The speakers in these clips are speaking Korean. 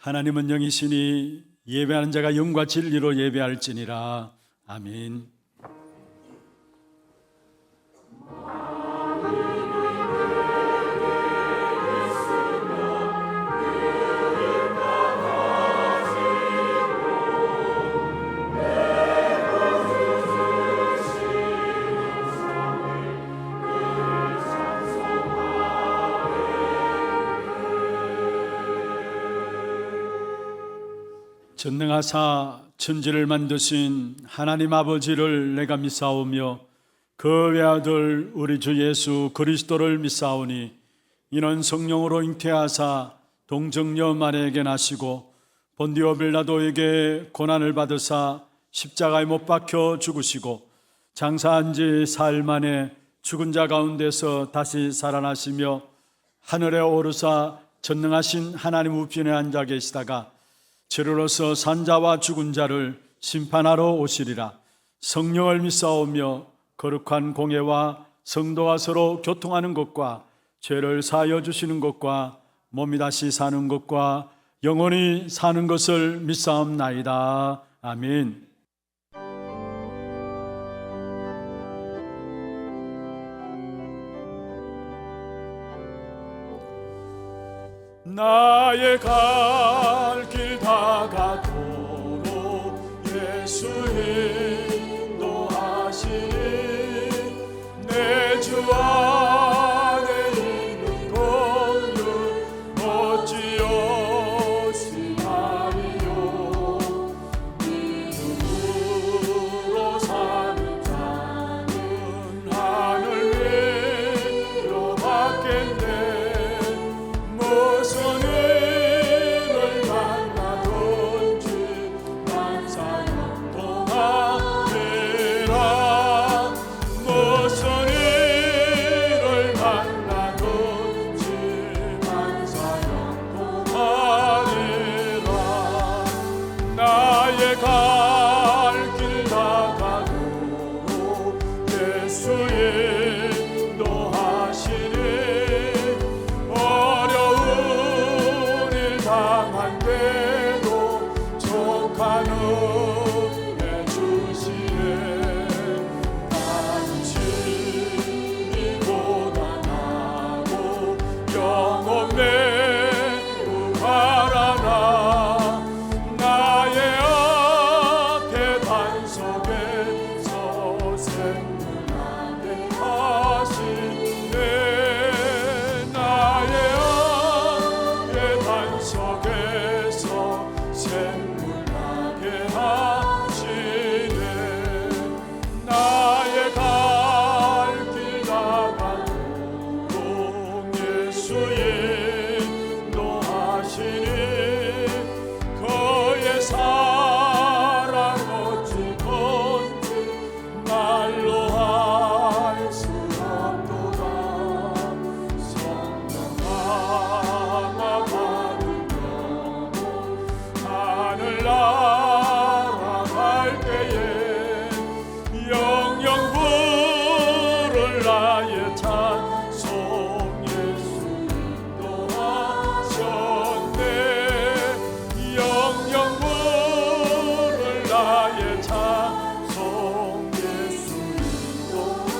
하나님은 영이시니 예배하는 자가 영과 진리로 예배할지니라. 아멘. 전능하사 천지를 만드신 하나님 아버지를 내가 믿사오며 그 외아들 우리 주 예수 그리스도를 믿사오니 이는 성령으로 잉태하사 동정녀 마리아에게 나시고 본디오 빌라도에게 고난을 받으사 십자가에 못 박혀 죽으시고 장사한 지 사흘 만에 죽은 자 가운데서 다시 살아나시며 하늘에 오르사 전능하신 하나님 우편에 앉아 계시다가 저리로서 산자와 죽은 자를 심판하러 오시리라. 성령을 믿사오며 거룩한 공예와 성도가 서로 교통하는 것과 죄를 사하여 주시는 것과 몸이 다시 사는 것과 영원히 사는 것을 믿사옵나이다. 아멘. 나의 갈 길 다가도록 예수 인도하시니 내 주 안에 있는 것을 어찌없이하리요. 믿음으로 사는 자는 하늘 위로 받겠네. 무슨 일을 만나든지 만사는 동하리라. 무슨 일을 만나든지 만사는 동하리라. 나의 갈 길 다가도록 예수 인도하시니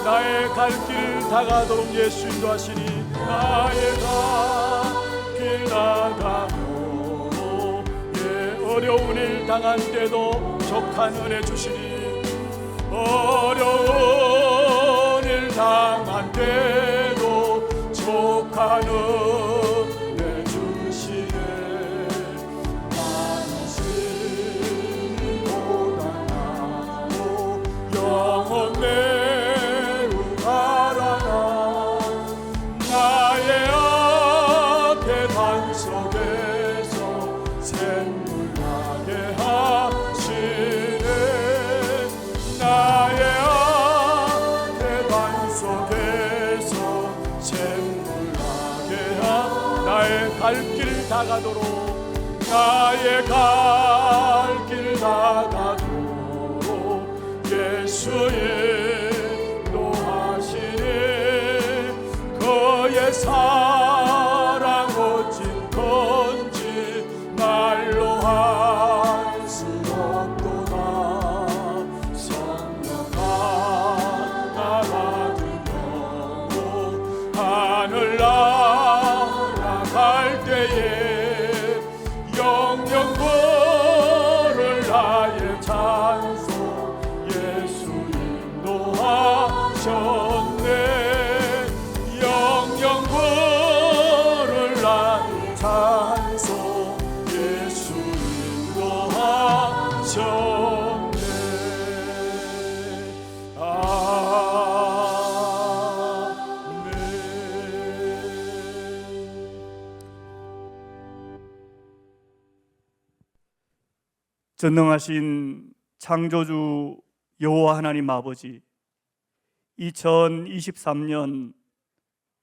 나의 갈 길 다가도록 예수 인도하시니 나의 갈 길 다가도록 어려운 일 당한 때도 족한 은혜 주시니 어려운 일 당한 때도 족한 은혜 주시네. 많으시니 고단하고 영원 갈 길 다가도록 나의 갈 길 다가도록 예수 인도하시니 그의 사랑 어찌 건지 날 하늘 날아갈 때에 영영보를 나의 찬송 예수 인도하셨네. 영영보를 나의 찬송 예수 인도하셨네. 전능하신 창조주 여호와 하나님 아버지, 2023년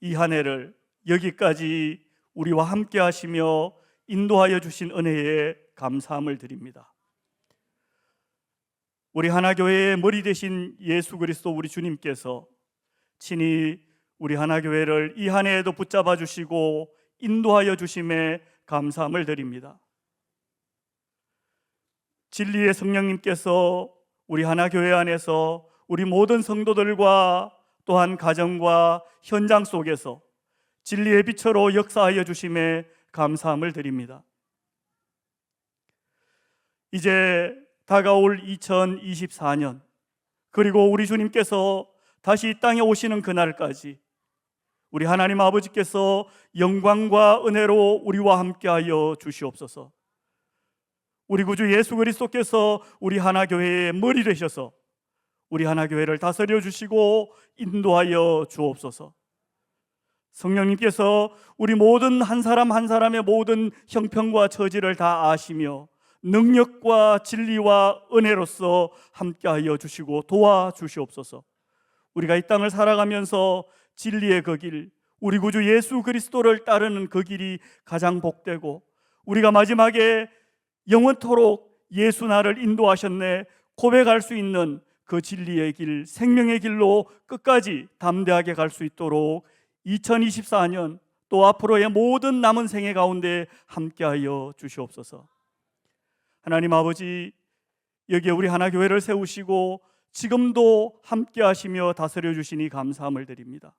이 한 해를 여기까지 우리와 함께 하시며 인도하여 주신 은혜에 감사함을 드립니다. 우리 하나교회의 머리 되신 예수 그리스도 우리 주님께서 친히 우리 하나교회를 이 한 해에도 붙잡아 주시고 인도하여 주심에 감사함을 드립니다. 진리의 성령님께서 우리 하나교회 안에서 우리 모든 성도들과 또한 가정과 현장 속에서 진리의 빛으로 역사하여 주심에 감사함을 드립니다. 이제 다가올 2024년, 그리고 우리 주님께서 다시 이 땅에 오시는 그날까지 우리 하나님 아버지께서 영광과 은혜로 우리와 함께하여 주시옵소서. 우리 구주 예수 그리스도께서 우리 하나교회의 머리 되셔서 우리 하나교회를 다스려 주시고 인도하여 주옵소서. 성령님께서 우리 모든 한 사람 한 사람의 모든 형편과 처지를 다 아시며 능력과 진리와 은혜로서 함께하여 주시고 도와주시옵소서. 우리가 이 땅을 살아가면서 진리의 그 길, 우리 구주 예수 그리스도를 따르는 그 길이 가장 복되고, 우리가 마지막에 영원토록 예수 나를 인도하셨네 고백할 수 있는 그 진리의 길, 생명의 길로 끝까지 담대하게 갈 수 있도록 2024년 또 앞으로의 모든 남은 생애 가운데 함께하여 주시옵소서. 하나님 아버지, 여기에 우리 하나교회를 세우시고 지금도 함께하시며 다스려 주시니 감사함을 드립니다.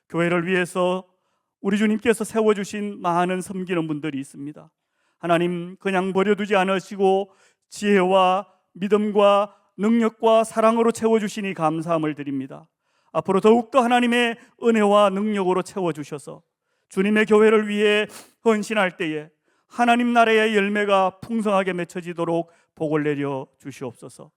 교회를 위해서 우리 주님께서 세워주신 많은 섬기는 분들이 있습니다. 하나님, 그냥 버려두지 않으시고 지혜와 믿음과 능력과 사랑으로 채워주시니 감사함을 드립니다. 앞으로 더욱더 하나님의 은혜와 능력으로 채워주셔서 주님의 교회를 위해 헌신할 때에 하나님 나라의 열매가 풍성하게 맺혀지도록 복을 내려 주시옵소서.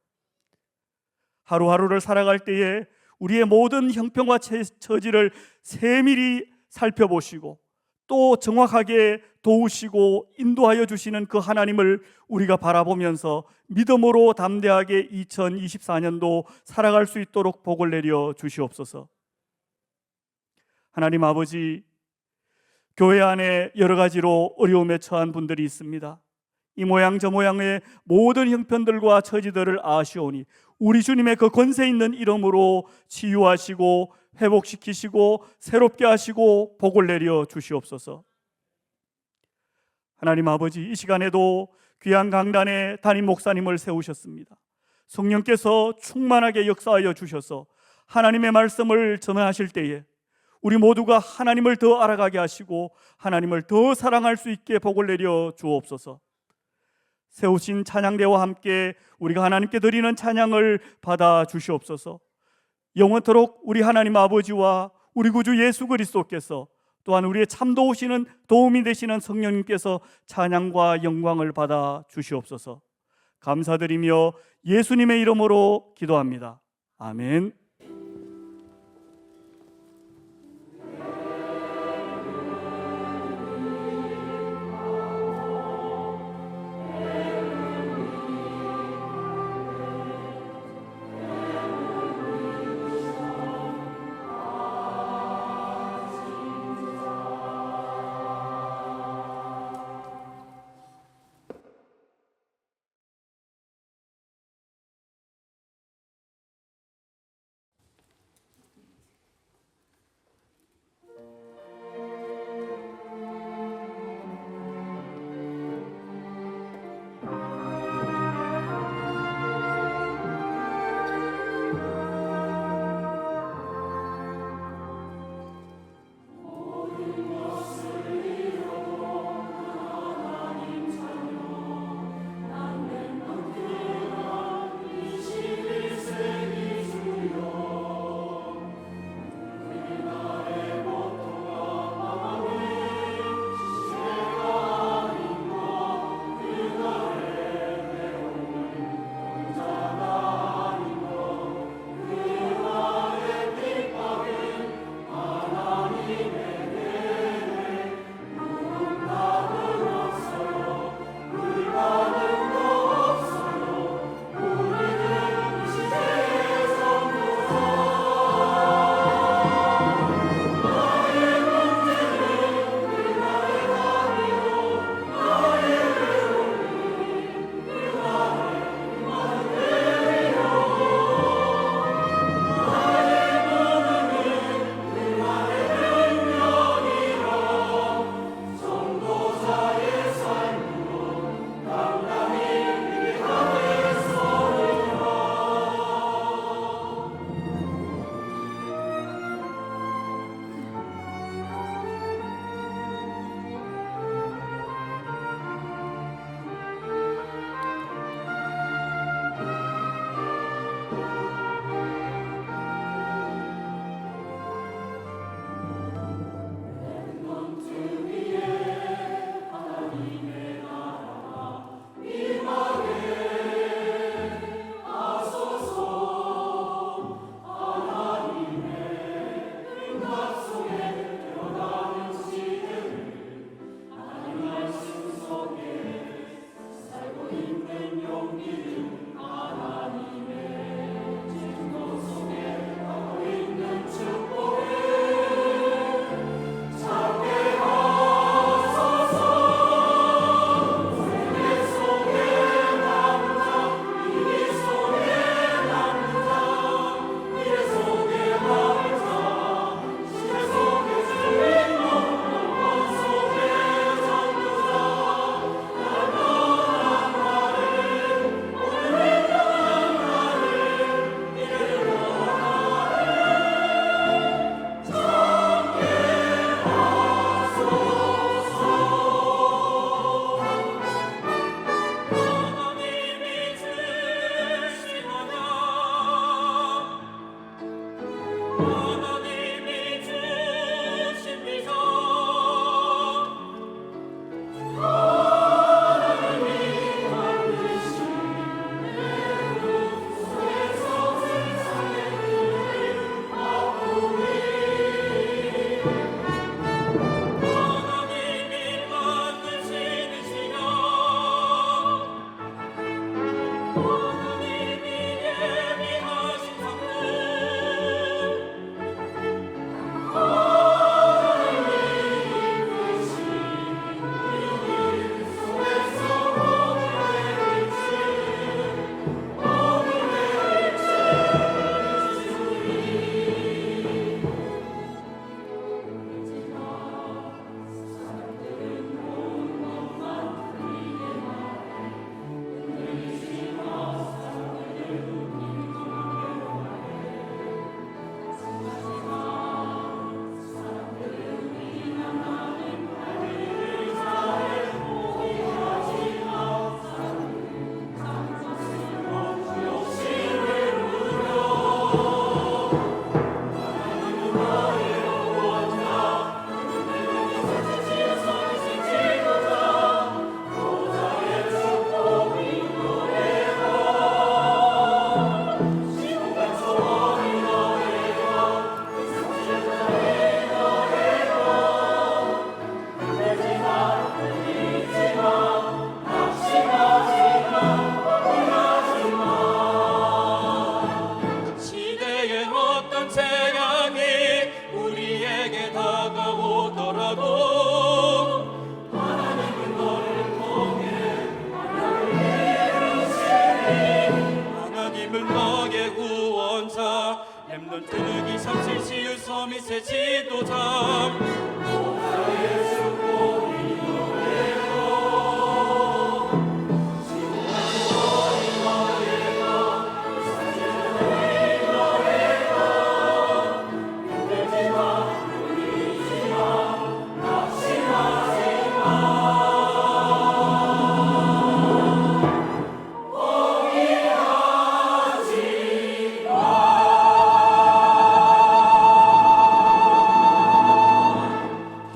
하루하루를 살아갈 때에 우리의 모든 형편과 처지를 세밀히 살펴보시고 또 정확하게 도우시고 인도하여 주시는 그 하나님을 우리가 바라보면서 믿음으로 담대하게 2024년도 살아갈 수 있도록 복을 내려 주시옵소서. 하나님 아버지, 교회 안에 여러 가지로 어려움에 처한 분들이 있습니다. 이 모양 저 모양의 모든 형편들과 처지들을 아시오니 우리 주님의 그 권세 있는 이름으로 치유하시고 회복시키시고 새롭게 하시고 복을 내려 주시옵소서. 하나님 아버지, 이 시간에도 귀한 강단에 담임 목사님을 세우셨습니다. 성령께서 충만하게 역사하여 주셔서 하나님의 말씀을 전하실 때에 우리 모두가 하나님을 더 알아가게 하시고 하나님을 더 사랑할 수 있게 복을 내려 주옵소서. 세우신 찬양대와 함께 우리가 하나님께 드리는 찬양을 받아 주시옵소서. 영원토록 우리 하나님 아버지와 우리 구주 예수 그리스도께서 또한 우리의 참 도우시는 도움이 되시는 성령님께서 찬양과 영광을 받아 주시옵소서. 감사드리며 예수님의 이름으로 기도합니다. 아멘. 시대의 어떤 재앙이 우리에게 다가오더라도 하나님은 너를 통해 하나님은 너의 구원자 렘넌트는 237 서밋의 지도자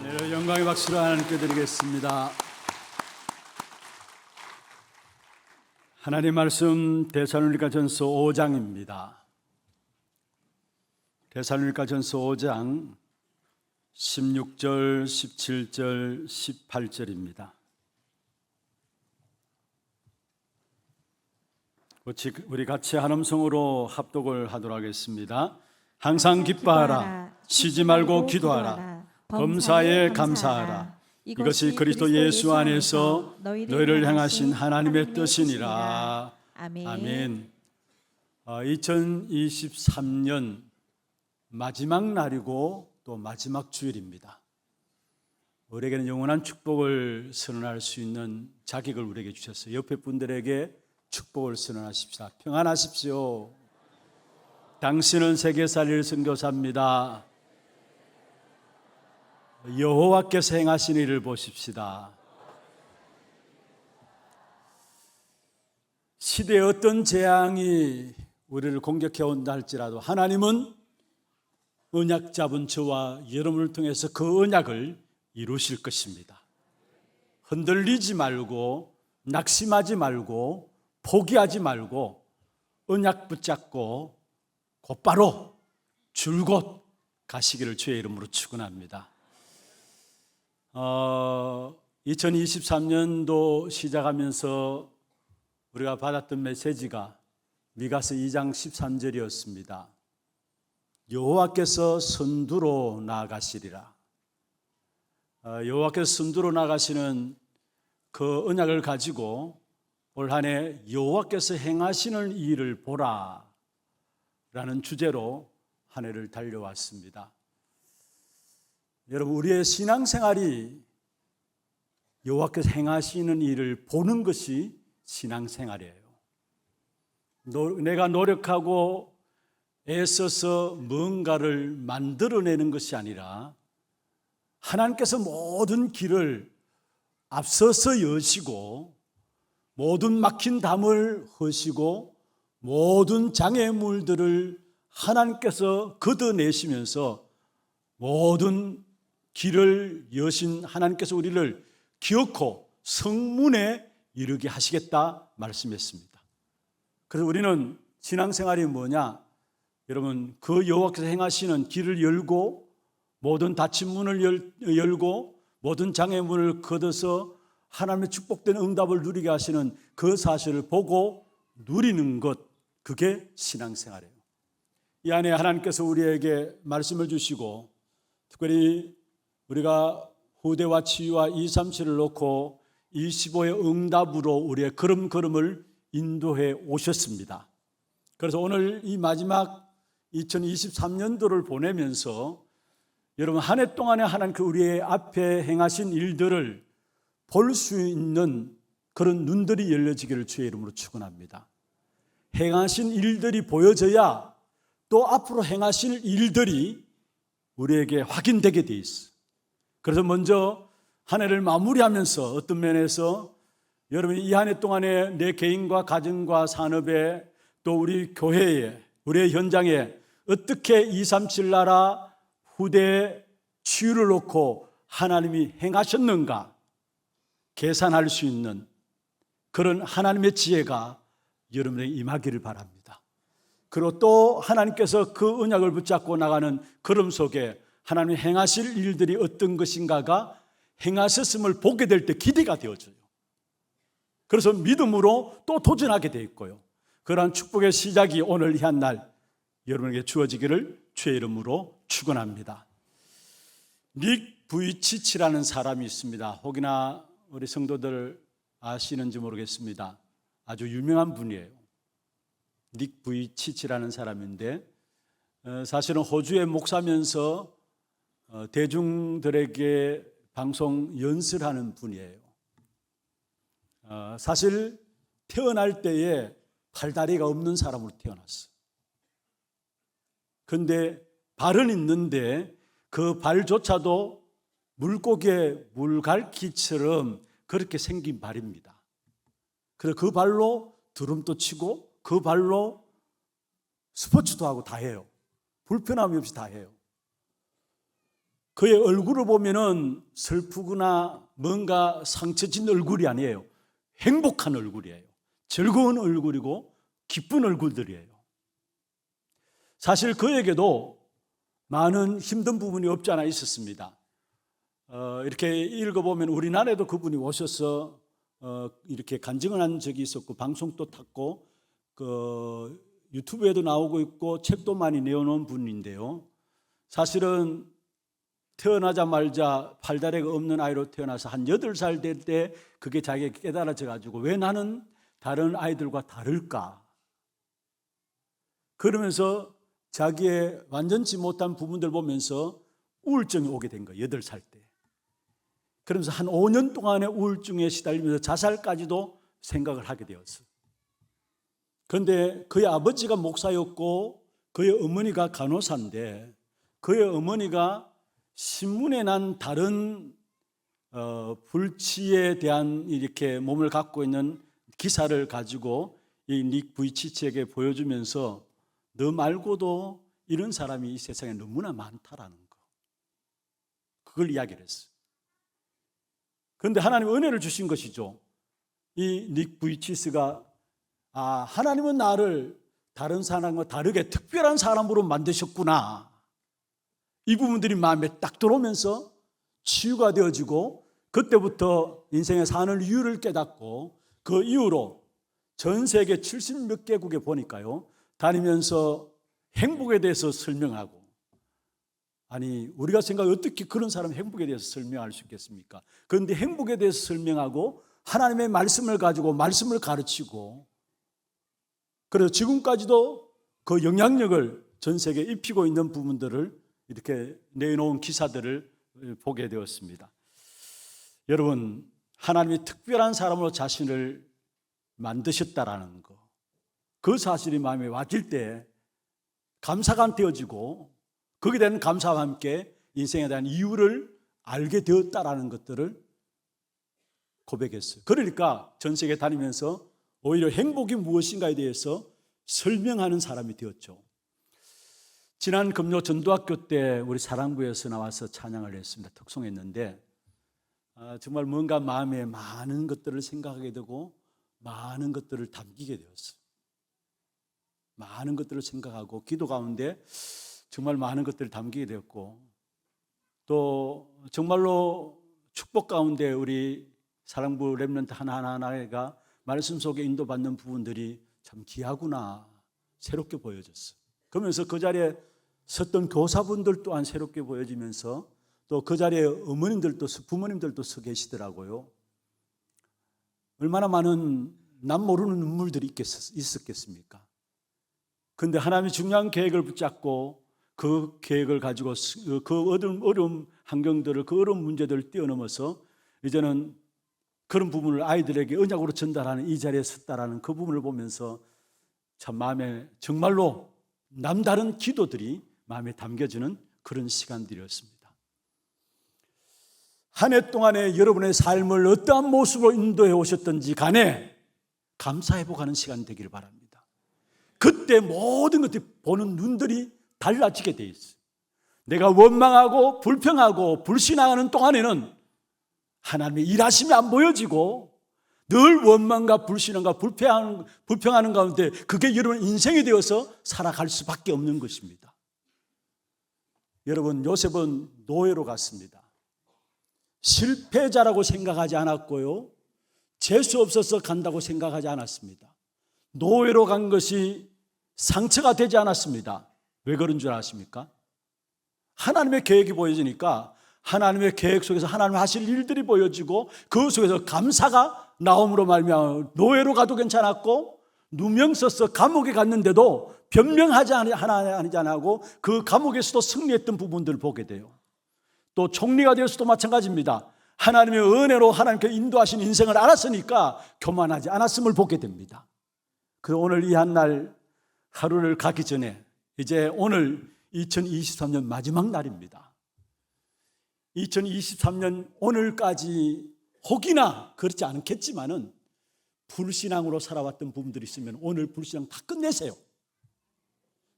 네, 영광의 박수를 하나님께 드리겠습니다. 하나님 말씀 데살로니가전서 5장입니다. 데살로니가전서 5장 16절, 17절, 18절입니다. 우리 같이 한 음성으로 합독을 하도록 하겠습니다. 항상 기뻐하라, 쉬지 말고 기도하라, 범사에 감사하라. 이것이 그리스도 예수 안에서 너희를 향하신 하나님의 뜻이니라. 아멘. 2023년 마지막 날이고 또 마지막 주일입니다. 우리에게는 영원한 축복을 선언할 수 있는 자격을 우리에게 주셨어요. 옆에 분들에게 축복을 선언하십시다. 평안하십시오. 당신은 세계살릴 선교사입니다. 여호와께서 행하신 일을 보십시다. 시대의 어떤 재앙이 우리를 공격해 온다 할지라도 하나님은 언약 잡은 저와 여러분을 통해서 그 언약을 이루실 것입니다. 흔들리지 말고 낙심하지 말고 포기하지 말고 언약 붙잡고 곧바로 줄곧 가시기를 주의 이름으로 축원합니다. 2023년도 시작하면서 우리가 받았던 메시지가 미가서 2장 13절이었습니다. 여호와께서 선두로 나아가시리라. 여호와께서 선두로 나가시는 그 언약을 가지고 올 한 해 여호와께서 행하시는 일을 보라 라는 주제로 한 해를 달려왔습니다. 여러분, 우리의 신앙생활이 여호와께서 행하시는 일을 보는 것이 신앙생활이에요. 내가 노력하고 애써서 뭔가를 만들어내는 것이 아니라 하나님께서 모든 길을 앞서서 여시고 모든 막힌 담을 허시고 모든 장애물들을 하나님께서 걷어내시면서 모든 길을 여신 하나님께서 우리를 기어코 성문에 이르게 하시겠다 말씀했습니다. 그래서 우리는 신앙생활이 뭐냐? 여러분, 그 여호와께서 행하시는 길을 열고 모든 닫힌 문을 열고 모든 장애물을 걷어서 하나님의 축복된 응답을 누리게 하시는 그 사실을 보고 누리는 것, 그게 신앙생활이에요. 이 안에 하나님께서 우리에게 말씀을 주시고 특별히 우리가 후대와 치유와 237을 놓고 25의 응답으로 우리의 걸음걸음을 인도해 오셨습니다. 그래서 오늘 이 마지막 2023년도를 보내면서 여러분, 한 해 동안에 하나님 우리의 앞에 행하신 일들을 볼 수 있는 그런 눈들이 열려지기를 주의 이름으로 축원합니다. 행하신 일들이 보여져야 또 앞으로 행하실 일들이 우리에게 확인되게 돼 있어. 그래서 먼저 한 해를 마무리하면서 어떤 면에서 여러분이 이 한 해 동안에 내 개인과 가정과 산업에 또 우리 교회에 우리의 현장에 어떻게 237 나라 후대 치유를 놓고 하나님이 행하셨는가 계산할 수 있는 그런 하나님의 지혜가 여러분에게 임하기를 바랍니다. 그리고 또 하나님께서 그 언약을 붙잡고 나가는 걸음 속에 하나님이 행하실 일들이 어떤 것인가가 행하셨음을 보게 될 때 기대가 되어져요. 그래서 믿음으로 또 도전하게 되어 있고요. 그러한 축복의 시작이 오늘 이 한 날 여러분에게 주어지기를 주의 이름으로 축원합니다. 닉 부이치치라는 사람이 있습니다. 혹이나 우리 성도들 아시는지 모르겠습니다. 아주 유명한 분이에요. 닉 부이치치라는 사람인데 사실은 호주의 목사면서 대중들에게 방송 연설하는 분이에요. 사실 태어날 때에 팔다리가 없는 사람으로 태어났어요. 그런데 발은 있는데 그 발조차도 물고기의 물갈퀴처럼 그렇게 생긴 발입니다. 그래서 그 발로 드럼도 치고 그 발로 스포츠도 하고 다 해요. 불편함이 없이 다 해요. 그의 얼굴을 보면은 슬프거나 뭔가 상처진 얼굴이 아니에요. 행복한 얼굴이에요. 즐거운 얼굴이고 기쁜 얼굴들이에요. 사실 그에게도 많은 힘든 부분이 없지 않아 있었습니다. 이렇게 읽어보면 우리나라에도 그분이 오셔서 이렇게 간증을 한 적이 있었고 방송도 탔고 유튜브에도 나오고 있고 책도 많이 내어놓은 분인데요. 사실은 태어나자마자 팔다리가 없는 아이로 태어나서 한 8살 될 때 그게 자기가 깨달아져 가지고 왜 나는 다른 아이들과 다를까? 그러면서 자기의 완전치 못한 부분들 보면서 우울증이 오게 된 거예요. 8살 때. 그러면서 한 5년 동안의 우울증에 시달리면서 자살까지도 생각을 하게 되었어요. 그런데 그의 아버지가 목사였고 그의 어머니가 간호사인데 그의 어머니가 신문에 난 다른 불치에 대한 이렇게 몸을 갖고 있는 기사를 가지고 이 닉 부이치치에게 보여주면서 너 말고도 이런 사람이 이 세상에 너무나 많다라는 거. 그걸 이야기를 했어요. 그런데 하나님 은혜를 주신 것이죠. 이 닉 부이치스가 하나님은 나를 다른 사람과 다르게 특별한 사람으로 만드셨구나. 이 부분들이 마음에 딱 들어오면서 치유가 되어지고 그때부터 인생의 사는 이유를 깨닫고 그 이후로 전 세계 70몇 개국에 보니까요 다니면서 행복에 대해서 설명하고 아니 우리가 생각해 어떻게 그런 사람 행복에 대해서 설명할 수 있겠습니까? 그런데 행복에 대해서 설명하고 하나님의 말씀을 가지고 말씀을 가르치고 그래서 지금까지도 그 영향력을 전 세계에 입히고 있는 부분들을 이렇게 내놓은 기사들을 보게 되었습니다. 여러분, 하나님이 특별한 사람으로 자신을 만드셨다라는 거, 그 사실이 마음에 와질 때 감사가 되어지고 거기에 대한 감사와 함께 인생에 대한 이유를 알게 되었다라는 것들을 고백했어요. 그러니까 전 세계 다니면서 오히려 행복이 무엇인가에 대해서 설명하는 사람이 되었죠. 지난 금요 전도학교 때 우리 사랑부에서 나와서 찬양을 했습니다. 특송했는데 정말 뭔가 마음에 많은 것들을 생각하게 되고 많은 것들을 담기게 되었어요. 많은 것들을 생각하고 기도 가운데 정말 많은 것들을 담기게 되었고 또 정말로 축복 가운데 우리 사랑부 렘넌트 하나하나가 말씀 속에 인도받는 부분들이 참 귀하구나 새롭게 보여졌어요. 그러면서 그 자리에 섰던 교사분들 또한 새롭게 보여지면서 또 그 자리에 어머님들도 부모님들도 서 계시더라고요. 얼마나 많은 남 모르는 눈물들이 있었겠습니까? 그런데 하나님이 중요한 계획을 붙잡고 그 계획을 가지고 그 어려운 환경들을 그 어려운 문제들을 뛰어넘어서 이제는 그런 부분을 아이들에게 언약으로 전달하는 이 자리에 섰다라는 그 부분을 보면서 참 마음에 정말로 남다른 기도들이 마음에 담겨지는 그런 시간들이었습니다. 한 해 동안에 여러분의 삶을 어떠한 모습으로 인도해 오셨든지 간에 감사해보가는 시간 되기를 바랍니다. 그때 모든 것들이 보는 눈들이 달라지게 돼 있어요. 내가 원망하고 불평하고 불신앙하는 동안에는 하나님의 일하심이 안 보여지고 늘 원망과 불신앙과 불평하는 가운데 그게 여러분 인생이 되어서 살아갈 수밖에 없는 것입니다. 여러분, 요셉은 노예로 갔습니다. 실패자라고 생각하지 않았고요, 재수 없어서 간다고 생각하지 않았습니다. 노예로 간 것이 상처가 되지 않았습니다. 왜 그런 줄 아십니까? 하나님의 계획이 보여지니까 하나님의 계획 속에서 하나님 하실 일들이 보여지고 그 속에서 감사가 나옴으로 말미암아 노예로 가도 괜찮았고, 누명 써서 감옥에 갔는데도 변명하지 않고 그 감옥에서도 승리했던 부분들을 보게 돼요. 또 총리가 되어서도 마찬가지입니다. 하나님의 은혜로 하나님께 인도하신 인생을 알았으니까 교만하지 않았음을 보게 됩니다. 그래서 오늘 이 한 날 하루를 가기 전에 이제 오늘 2023년 마지막 날입니다. 2023년 오늘까지 혹이나 그렇지 않겠지만은 불신앙으로 살아왔던 부분들이 있으면 오늘 불신앙 다 끝내세요.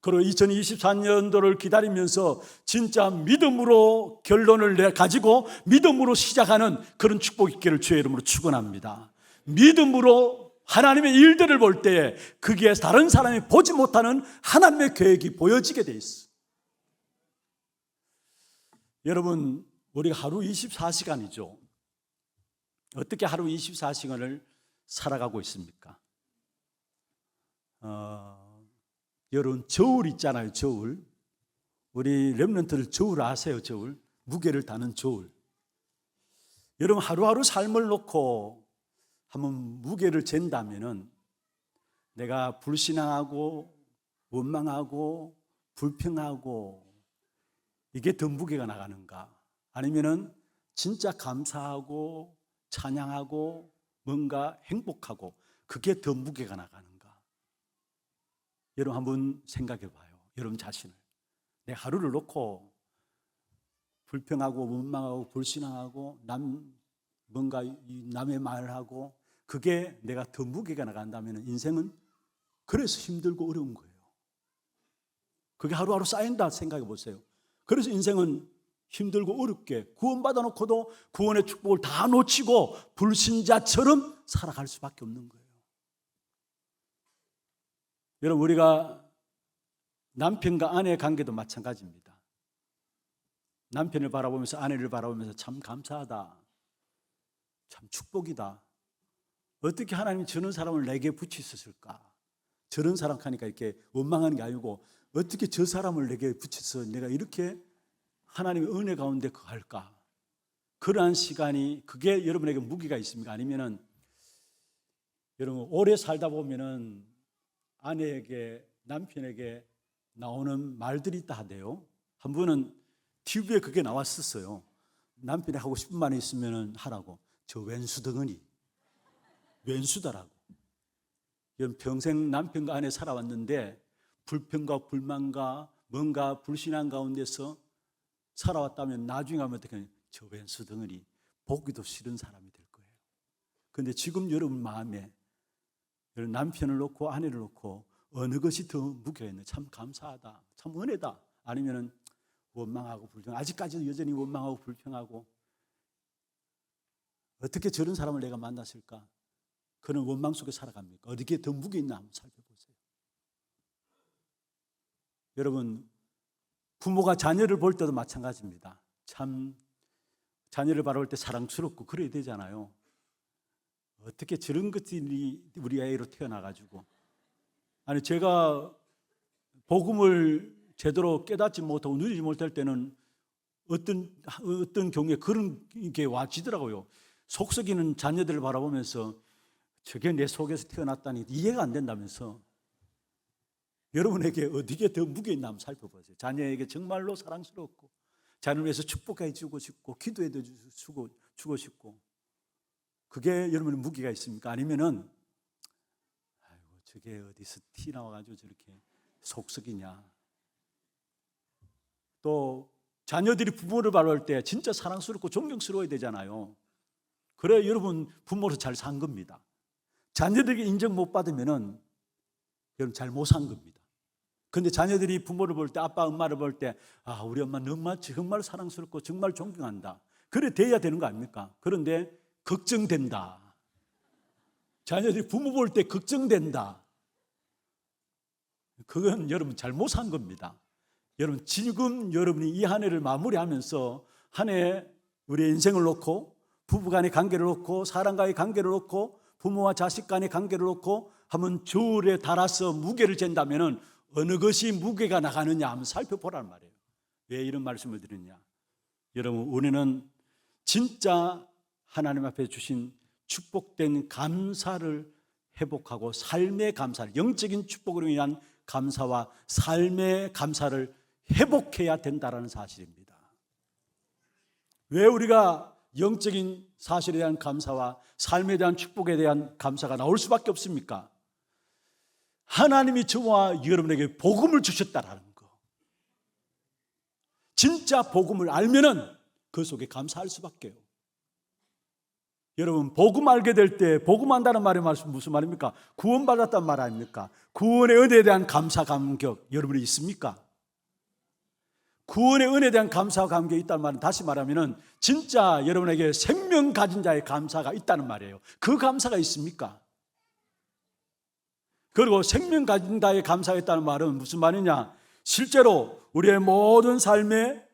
그리고 2024년도를 기다리면서 진짜 믿음으로 결론을 가지고 믿음으로 시작하는 그런 축복 있기를 주의 이름으로 축원합니다. 믿음으로 하나님의 일들을 볼 때에 거기에 다른 사람이 보지 못하는 하나님의 계획이 보여지게 돼 있어. 여러분, 우리가 하루 24시간이죠. 어떻게 하루 24시간을 살아가고 있습니까? 여러분, 저울 있잖아요. 저울. 우리 렘넌트들 저울 아세요? 저울. 무게를 다는 저울. 여러분, 하루하루 삶을 놓고 한번 무게를 잰다면은 내가 불신앙하고 원망하고 불평하고 이게 더 무게가 나가는가? 아니면은 진짜 감사하고 찬양하고 뭔가 행복하고 그게 더 무게가 나가는가? 여러분 한번 생각해 봐요. 여러분 자신을. 내 하루를 놓고 불평하고 원망하고 불신앙하고 뭔가 남의 말하고 그게 내가 더 무게가 나간다면 인생은 그래서 힘들고 어려운 거예요. 그게 하루하루 쌓인다 생각해 보세요. 그래서 인생은 힘들고 어렵게 구원받아 놓고도 구원의 축복을 다 놓치고 불신자처럼 살아갈 수밖에 없는 거예요. 여러분, 우리가 남편과 아내의 관계도 마찬가지입니다. 남편을 바라보면서 아내를 바라보면서 참 감사하다, 참 축복이다, 어떻게 하나님이 저런 사람을 내게 붙이셨을까? 저런 사람 하니까 이렇게 원망하는 게 아니고 어떻게 저 사람을 내게 붙여서 내가 이렇게 하나님의 은혜 가운데 거할까? 그러한 시간이 그게 여러분에게 무기가 있습니까? 아니면은 여러분 오래 살다 보면은 아내에게 남편에게 나오는 말들이 있다 하대요. 한 번은 TV에 그게 나왔었어요. 남편이 하고 싶은 말이 있으면은 하라고. 저 왼수덩어리. 왼수다라고. 평생 남편과 아내 살아왔는데 불평과 불만과 뭔가 불신앙 가운데서 살아왔다면 나중에 하면 어떻게 하냐? 저 왼수덩어리. 보기도 싫은 사람이 될 거예요. 그런데 지금 여러분 마음에 여러분 남편을 놓고 아내를 놓고 어느 것이 더 무게가 있나? 참 감사하다, 참 은혜다, 아니면은 원망하고 불평, 아직까지도 여전히 원망하고 불평하고 어떻게 저런 사람을 내가 만났을까? 그런 원망 속에 살아갑니까? 어디에 더 무게 있나 한번 살펴보세요. 여러분, 부모가 자녀를 볼 때도 마찬가지입니다. 참 자녀를 바라볼 때 사랑스럽고 그래야 되잖아요. 어떻게 저런 것들이 우리 애로 태어나가지고, 아니 제가 복음을 제대로 깨닫지 못하고 누리지 못할 때는 어떤 경우에 그런 게 와지더라고요. 속썩이는 자녀들을 바라보면서 저게 내 속에서 태어났다니 이해가 안 된다면서. 여러분에게 어디에 더 무게 있나 한번 살펴보세요. 자녀에게 정말로 사랑스럽고 자녀를 위해서 축복해 주고 싶고 기도해 주고 싶고 그게 여러분의 무게가 있습니까? 아니면은 아이고 저게 어디서 티 나와가지고 저렇게 속썩이냐. 또 자녀들이 부모를 바라볼 때 진짜 사랑스럽고 존경스러워야 되잖아요. 그래 여러분 부모로 잘 산 겁니다. 자녀들에게 인정 못 받으면은 여러분 잘 못 산 겁니다. 근데 자녀들이 부모를 볼 때, 아빠, 엄마를 볼 때, 아, 우리 엄마 정말 사랑스럽고 정말 존경한다. 그래 돼야 되는 거 아닙니까? 그런데 걱정된다. 자녀들이 부모 볼 때 걱정된다. 그건 여러분 잘못 산 겁니다. 여러분 지금 여러분이 이 한 해를 마무리하면서 한 해 우리의 인생을 놓고, 부부간의 관계를 놓고, 사람과의 관계를 놓고, 부모와 자식 간의 관계를 놓고 한번 저울에 달아서 무게를 잰다면 어느 것이 무게가 나가느냐 한번 살펴보란 말이에요. 왜 이런 말씀을 드리느냐? 여러분, 우리는 진짜 하나님 앞에 주신 축복된 감사를 회복하고 삶의 감사를, 영적인 축복으로 인한 감사와 삶의 감사를 회복해야 된다는 사실입니다. 왜 우리가 영적인 사실에 대한 감사와 삶에 대한 축복에 대한 감사가 나올 수밖에 없습니까? 하나님이 저와 여러분에게 복음을 주셨다라는 거. 진짜 복음을 알면은 그 속에 감사할 수밖에요. 여러분, 복음 알게 될 때, 복음 안다는 말이 무슨 말입니까? 구원받았다는 말 아닙니까? 구원의 은혜에 대한 감사 감격 여러분이 있습니까? 구원의 은혜에 대한 감사와 감격이 있다는 말은, 다시 말하면 진짜 여러분에게 생명 가진 자의 감사가 있다는 말이에요. 그 감사가 있습니까? 그리고 생명 가진 자의 감사가 있다는 말은 무슨 말이냐? 실제로 우리의 모든 삶의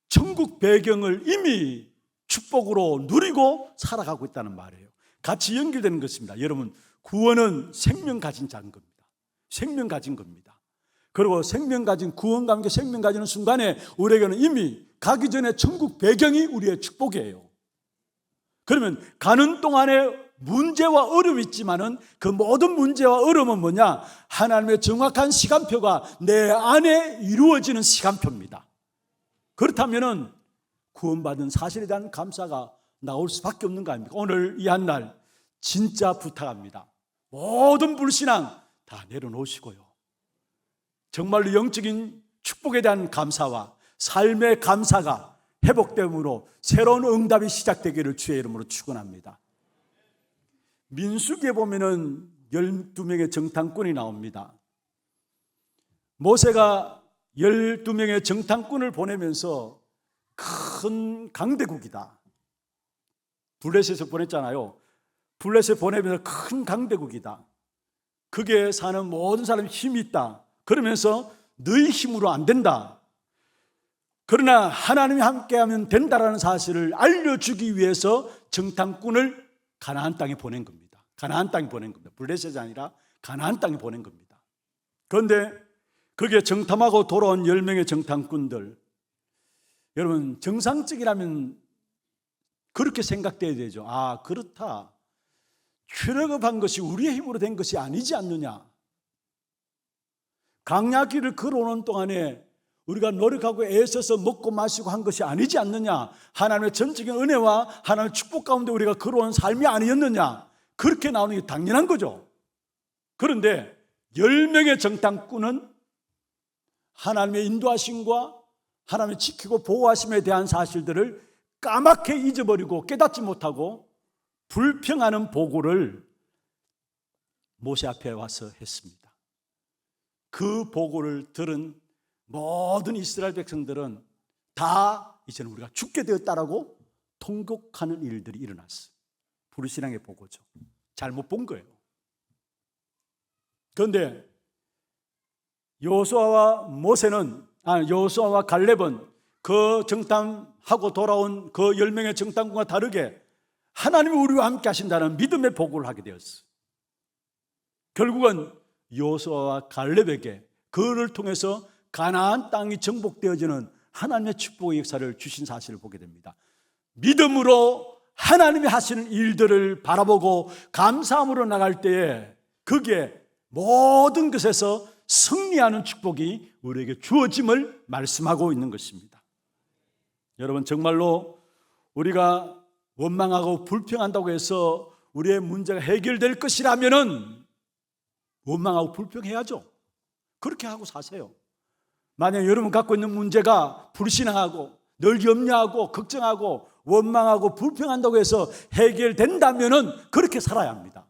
천국 배경을 이미 축복으로 누리고 살아가고 있다는 말이에요. 같이 연결되는 것입니다. 여러분, 구원은 생명 가진 자인 겁니다. 생명 가진 겁니다. 그리고 생명 가진, 구원 관계 생명 가지는 순간에 우리에게는 이미 가기 전에 천국 배경이 우리의 축복이에요. 그러면 가는 동안에 문제와 어려움이 있지만은 그 모든 문제와 어려움은 뭐냐? 하나님의 정확한 시간표가 내 안에 이루어지는 시간표입니다. 그렇다면은 구원받은 사실에 대한 감사가 나올 수밖에 없는 거 아닙니까? 오늘 이 한 날 진짜 부탁합니다. 모든 불신앙 다 내려놓으시고요, 정말로 영적인 축복에 대한 감사와 삶의 감사가 회복됨으로 새로운 응답이 시작되기를 주의 이름으로 축원합니다. 민수기에 보면은 12명의 정탐꾼이 나옵니다. 모세가 12명의 정탐꾼을 보내면서 큰 강대국이다, 블레셋에 보냈잖아요. 블레셋에 보내면서 큰 강대국이다, 거기에 사는 모든 사람이 힘이 있다, 그러면서 너희 힘으로 안 된다, 그러나 하나님이 함께하면 된다라는 사실을 알려주기 위해서 정탐꾼을 가나안 땅에 보낸 겁니다. 가나안 땅에 보낸 겁니다. 블레셋이 아니라 가나안 땅에 보낸 겁니다. 그런데 거기에 정탐하고 돌아온 10명의 정탐꾼들, 여러분 정상적이라면 그렇게 생각돼야 되죠. 아, 그렇다, 출애굽한 것이 우리의 힘으로 된 것이 아니지 않느냐, 강야길을 걸어오는 동안에 우리가 노력하고 애써서 먹고 마시고 한 것이 아니지 않느냐, 하나님의 전적인 은혜와 하나님의 축복 가운데 우리가 걸어온 삶이 아니었느냐, 그렇게 나오는 게 당연한 거죠. 그런데 10명의 정탐꾼은 하나님의 인도하심과 하나님의 지키고 보호하심에 대한 사실들을 까맣게 잊어버리고 깨닫지 못하고 불평하는 보고를 모세 앞에 와서 했습니다. 그 보고를 들은 모든 이스라엘 백성들은 다 이제는 우리가 죽게 되었다라고 통곡하는 일들이 일어났어요. 불신앙의 보고죠. 잘못 본 거예요. 그런데 여호수아와 갈렙은 그 정탐하고 돌아온 그 10명의 정탐꾼과 다르게 하나님이 우리와 함께 하신다는 믿음의 보고를 하게 되었어요. 결국은 여호수아와 갈렙에게 그를 통해서 가나안 땅이 정복되어지는 하나님의 축복의 역사를 주신 사실을 보게 됩니다. 믿음으로 하나님이 하시는 일들을 바라보고 감사함으로 나갈 때에 거기에 모든 것에서 승리하는 축복이 우리에게 주어짐을 말씀하고 있는 것입니다. 여러분, 정말로 우리가 원망하고 불평한다고 해서 우리의 문제가 해결될 것이라면은 원망하고 불평해야죠. 그렇게 하고 사세요. 만약 여러분 갖고 있는 문제가 불신앙하고 늘 염려하고 걱정하고 원망하고 불평한다고 해서 해결된다면은 그렇게 살아야 합니다.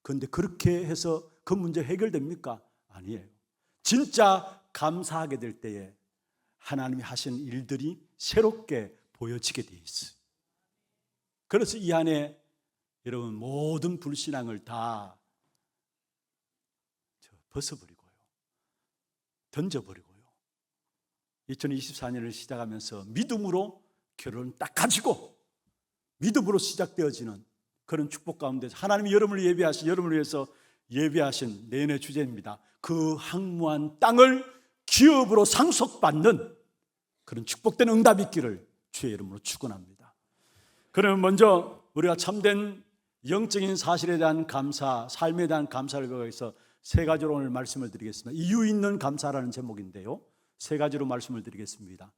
그런데 그렇게 해서 그 문제 해결됩니까? 아니에요. 진짜 감사하게 될 때에 하나님이 하신 일들이 새롭게 보여지게 돼 있어요. 그래서 이 안에 여러분 모든 불신앙을 다 벗어버리고요, 던져버리고요, 2024년을 시작하면서 믿음으로 결론을 딱 가지고 믿음으로 시작되어지는 그런 축복 가운데서 하나님이 여러분을 위해서 예비하신 내년의 주제입니다. 그 황무한 땅을 기업으로 상속받는 그런 축복된 응답이 있기를 주의 이름으로 축원합니다. 그러면 먼저 우리가 참된 영적인 사실에 대한 감사, 삶에 대한 감사를 위해서 세 가지로 오늘 말씀을 드리겠습니다. 이유 있는 감사라는 제목인데요, 세 가지로 말씀을 드리겠습니다.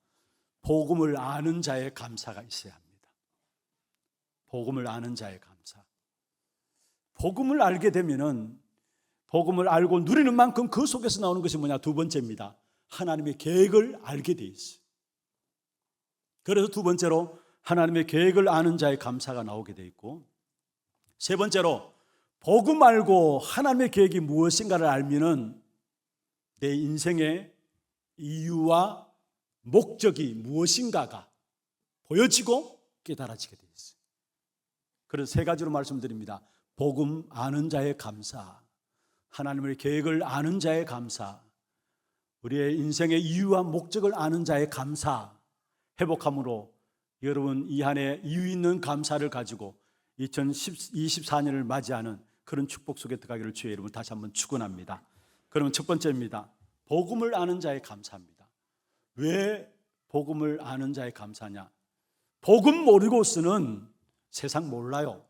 복음을 아는 자의 감사가 있어야 합니다. 복음을 아는 자의 감사. 복음을 알게 되면은, 복음을 알고 누리는 만큼 그 속에서 나오는 것이 뭐냐? 두 번째입니다. 하나님의 계획을 알게 돼 있어요. 그래서 두 번째로 하나님의 계획을 아는 자의 감사가 나오게 돼 있고, 세 번째로 복음 알고 하나님의 계획이 무엇인가를 알면은 내 인생의 이유와 목적이 무엇인가가 보여지고 깨달아지게 돼 있어요. 그래서 세 가지로 말씀드립니다. 복음 아는 자의 감사, 하나님의 계획을 아는 자의 감사, 우리의 인생의 이유와 목적을 아는 자의 감사, 회복함으로 여러분 이 한해 이유 있는 감사를 가지고 2024년을 맞이하는 그런 축복 속에 들어가기를 주의 이름으로 다시 한번 축원합니다. 그러면 첫 번째입니다. 복음을 아는 자의 감사입니다. 왜 복음을 아는 자의 감사냐? 복음 모르고서는 세상 몰라요.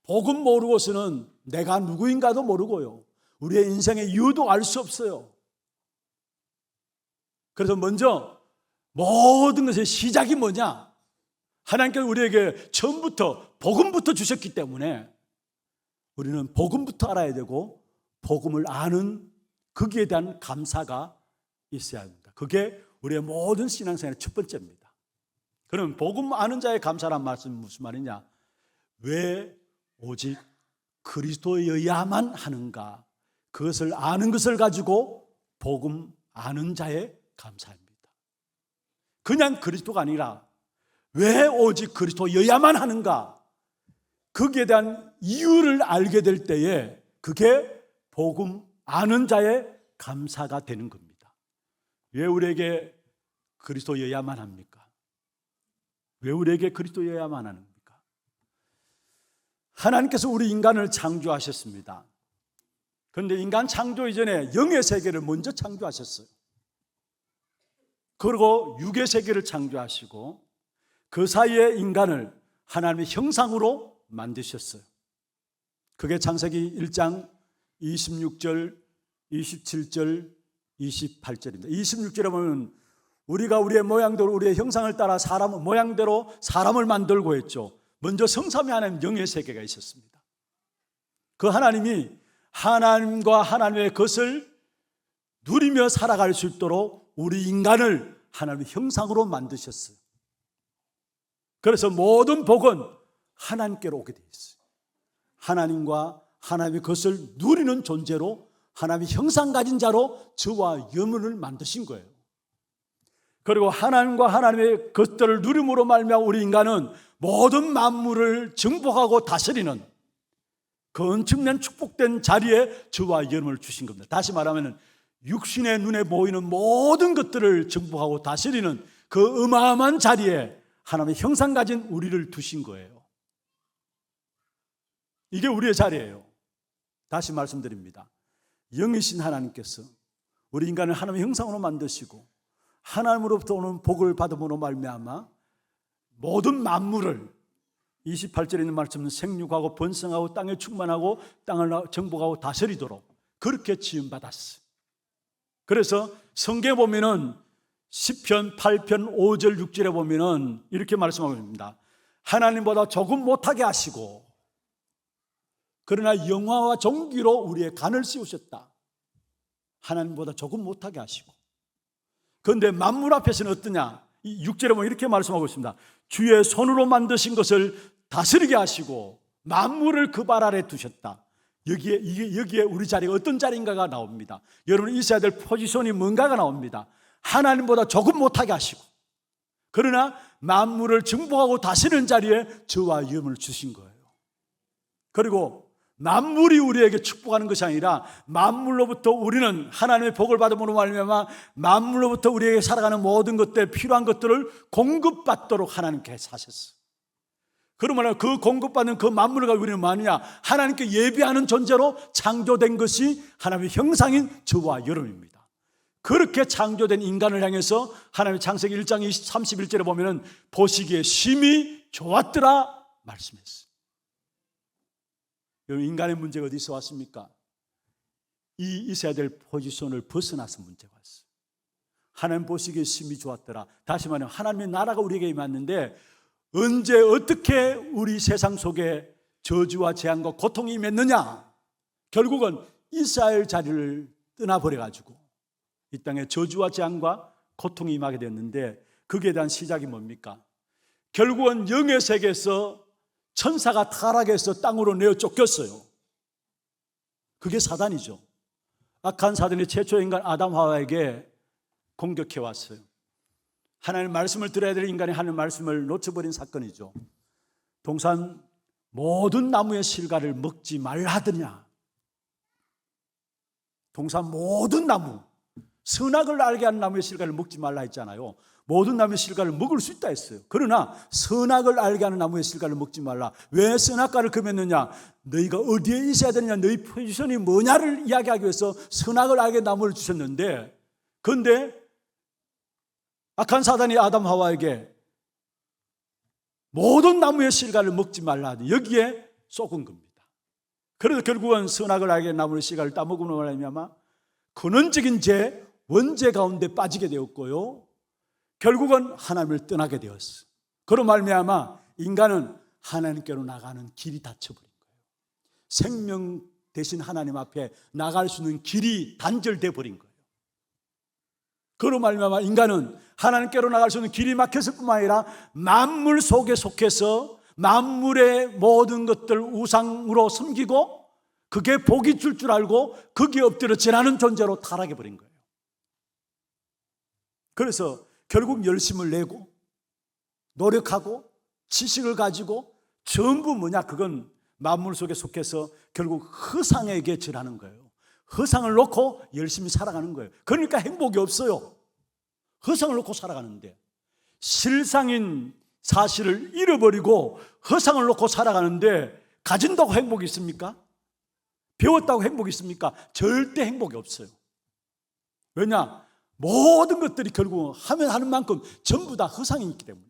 복음 모르고서는 내가 누구인가도 모르고요, 우리의 인생의 이유도 알 수 없어요. 그래서 먼저 모든 것의 시작이 뭐냐? 하나님께서 우리에게 처음부터 복음부터 주셨기 때문에 우리는 복음부터 알아야 되고, 복음을 아는 거기에 대한 감사가 있어야 합니다. 그게 우리의 모든 신앙생활의 첫 번째입니다. 그럼 복음 아는 자의 감사란 말씀은 무슨 말이냐? 왜 오직 그리스도여야만 하는가? 그것을 아는 것을 가지고 복음 아는 자의 감사입니다. 그냥 그리스도가 아니라 왜 오직 그리스도여야만 하는가? 거기에 대한 이유를 알게 될 때에 그게 복음 아는 자의 감사가 되는 겁니다. 왜 우리에게 그리스도여야만 합니까? 왜 우리에게 그리스도여야만 합니까? 하나님께서 우리 인간을 창조하셨습니다. 그런데 인간 창조 이전에 영의 세계를 먼저 창조하셨어요. 그리고 육의 세계를 창조하시고 그 사이에 인간을 하나님의 형상으로 만드셨어요. 그게 창세기 1장 26절, 27절, 28절입니다. 26절에 보면 우리가 우리의 모양대로 우리의 형상을 따라 모양대로 사람을 만들고 했죠. 먼저 성삼위 하나님 영의 세계가 있었습니다. 그 하나님이 하나님과 하나님의 것을 누리며 살아갈 수 있도록 우리 인간을 하나님의 형상으로 만드셨어요. 그래서 모든 복은 하나님께로 오게 되어 있어요. 하나님과 하나님의 것을 누리는 존재로, 하나님의 형상 가진 자로 저와 여러분을 만드신 거예요. 그리고 하나님과 하나님의 것들을 누림으로 말미암아 우리 인간은 모든 만물을 정복하고 다스리는 그 엄청난 축복된 자리에 저와 여러분을 주신 겁니다. 다시 말하면 육신의 눈에 보이는 모든 것들을 정복하고 다스리는 그 어마어마한 자리에 하나님의 형상 가진 우리를 두신 거예요. 이게 우리의 자리예요. 다시 말씀드립니다. 영이신 하나님께서 우리 인간을 하나님의 형상으로 만드시고 하나님으로부터 오는 복을 받음으로 말미암아 모든 만물을, 28절에 있는 말씀은 생육하고 번성하고 땅에 충만하고 땅을 정복하고 다스리도록 그렇게 지음받았어요. 그래서 성경에 보면은 시편 8편 5절 6절에 보면은 이렇게 말씀하고 있습니다. 하나님보다 조금 못하게 하시고 그러나 영화와 존귀로 우리의 간을 씌우셨다. 하나님보다 조금 못하게 하시고. 그런데 만물 앞에서는 어떠냐? 이 6절에 보면 이렇게 말씀하고 있습니다. 주의 손으로 만드신 것을 다스리게 하시고 만물을 그 발 아래 두셨다. 여기에 우리 자리가 어떤 자리인가가 나옵니다. 여러분 있어야 될 포지션이 뭔가가 나옵니다. 하나님보다 조금 못하게 하시고, 그러나 만물을 정복하고 다스리는 자리에 저와 여러분을 주신 거예요. 그리고 만물이 우리에게 축복하는 것이 아니라 만물로부터 우리는 하나님의 복을 받음으로 말미암아 만물로부터 우리에게 살아가는 모든 것들, 필요한 것들을 공급받도록 하나님께 하셨어요. 그러면 그 공급받는 그 만물을 가지고 우리는 뭐하느냐? 하나님께 예배하는 존재로 창조된 것이 하나님의 형상인 저와 여러분입니다. 그렇게 창조된 인간을 향해서 하나님의 창세기 1장 31절에 보면은 보시기에 심히 좋았더라 말씀했어요. 여러분, 인간의 문제가 어디서 왔습니까? 이 있어야 될 포지션을 벗어나서 문제가 왔어요. 하나님 보시기에 심히 좋았더라. 다시 말하면 하나님의 나라가 우리에게 임했는데 언제 어떻게 우리 세상 속에 저주와 재앙과 고통이 임했느냐? 결국은 이스라엘 자리를 떠나버려가지고 이 땅에 저주와 재앙과 고통이 임하게 됐는데, 거기에 대한 시작이 뭡니까? 결국은 영의 세계에서 천사가 타락해서 땅으로 내어 쫓겼어요. 그게 사단이죠. 악한 사단이 최초 인간 아담 하와에게 공격해 왔어요. 하나님의 말씀을 들어야 될 인간이 하나님의 말씀을 놓쳐버린 사건이죠. 동산 모든 나무의 실과를 먹지 말라 하더냐. 동산 모든 나무, 선악을 알게 하는 나무의 실과를 먹지 말라 했잖아요. 모든 나무의 실과를 먹을 수 있다 했어요. 그러나 선악을 알게 하는 나무의 실과를 먹지 말라. 왜 선악과를 금했느냐? 너희가 어디에 있어야 되느냐, 너희 포지션이 뭐냐를 이야기하기 위해서 선악을 알게 하는 나무를 주셨는데, 그런데 악한 사단이 아담 하와에게 모든 나무의 실과를 먹지 말라 하니 여기에 속은 겁니다. 그래서 결국은 선악을 알게 하는 나무의 실과를 따먹음으로 말미암아 근원적인 죄, 원죄 가운데 빠지게 되었고요, 결국은 하나님을 떠나게 되었어요. 그로 말미암아 인간은 하나님께로 나가는 길이 닫혀버린 거예요. 생명 대신 하나님 앞에 나갈 수 있는 길이 단절돼 버린 거예요. 그로 말미암아 인간은 하나님께로 나갈 수 있는 길이 막혔을 뿐만 아니라 만물 속에 속해서 만물의 모든 것들 우상으로 섬기고 그게 복이 줄 알고 거기에 엎드려 지나는 존재로 타락해 버린 거예요. 그래서 결국 열심을 내고 노력하고 지식을 가지고 전부 뭐냐, 그건 만물 속에 속해서 결국 허상에게 절하는 거예요. 허상을 놓고 열심히 살아가는 거예요. 그러니까 행복이 없어요. 허상을 놓고 살아가는데, 실상인 사실을 잃어버리고 허상을 놓고 살아가는데 가진다고 행복이 있습니까? 배웠다고 행복이 있습니까? 절대 행복이 없어요. 왜냐? 모든 것들이 결국은 하면 하는 만큼 전부 다 허상이 있기 때문에.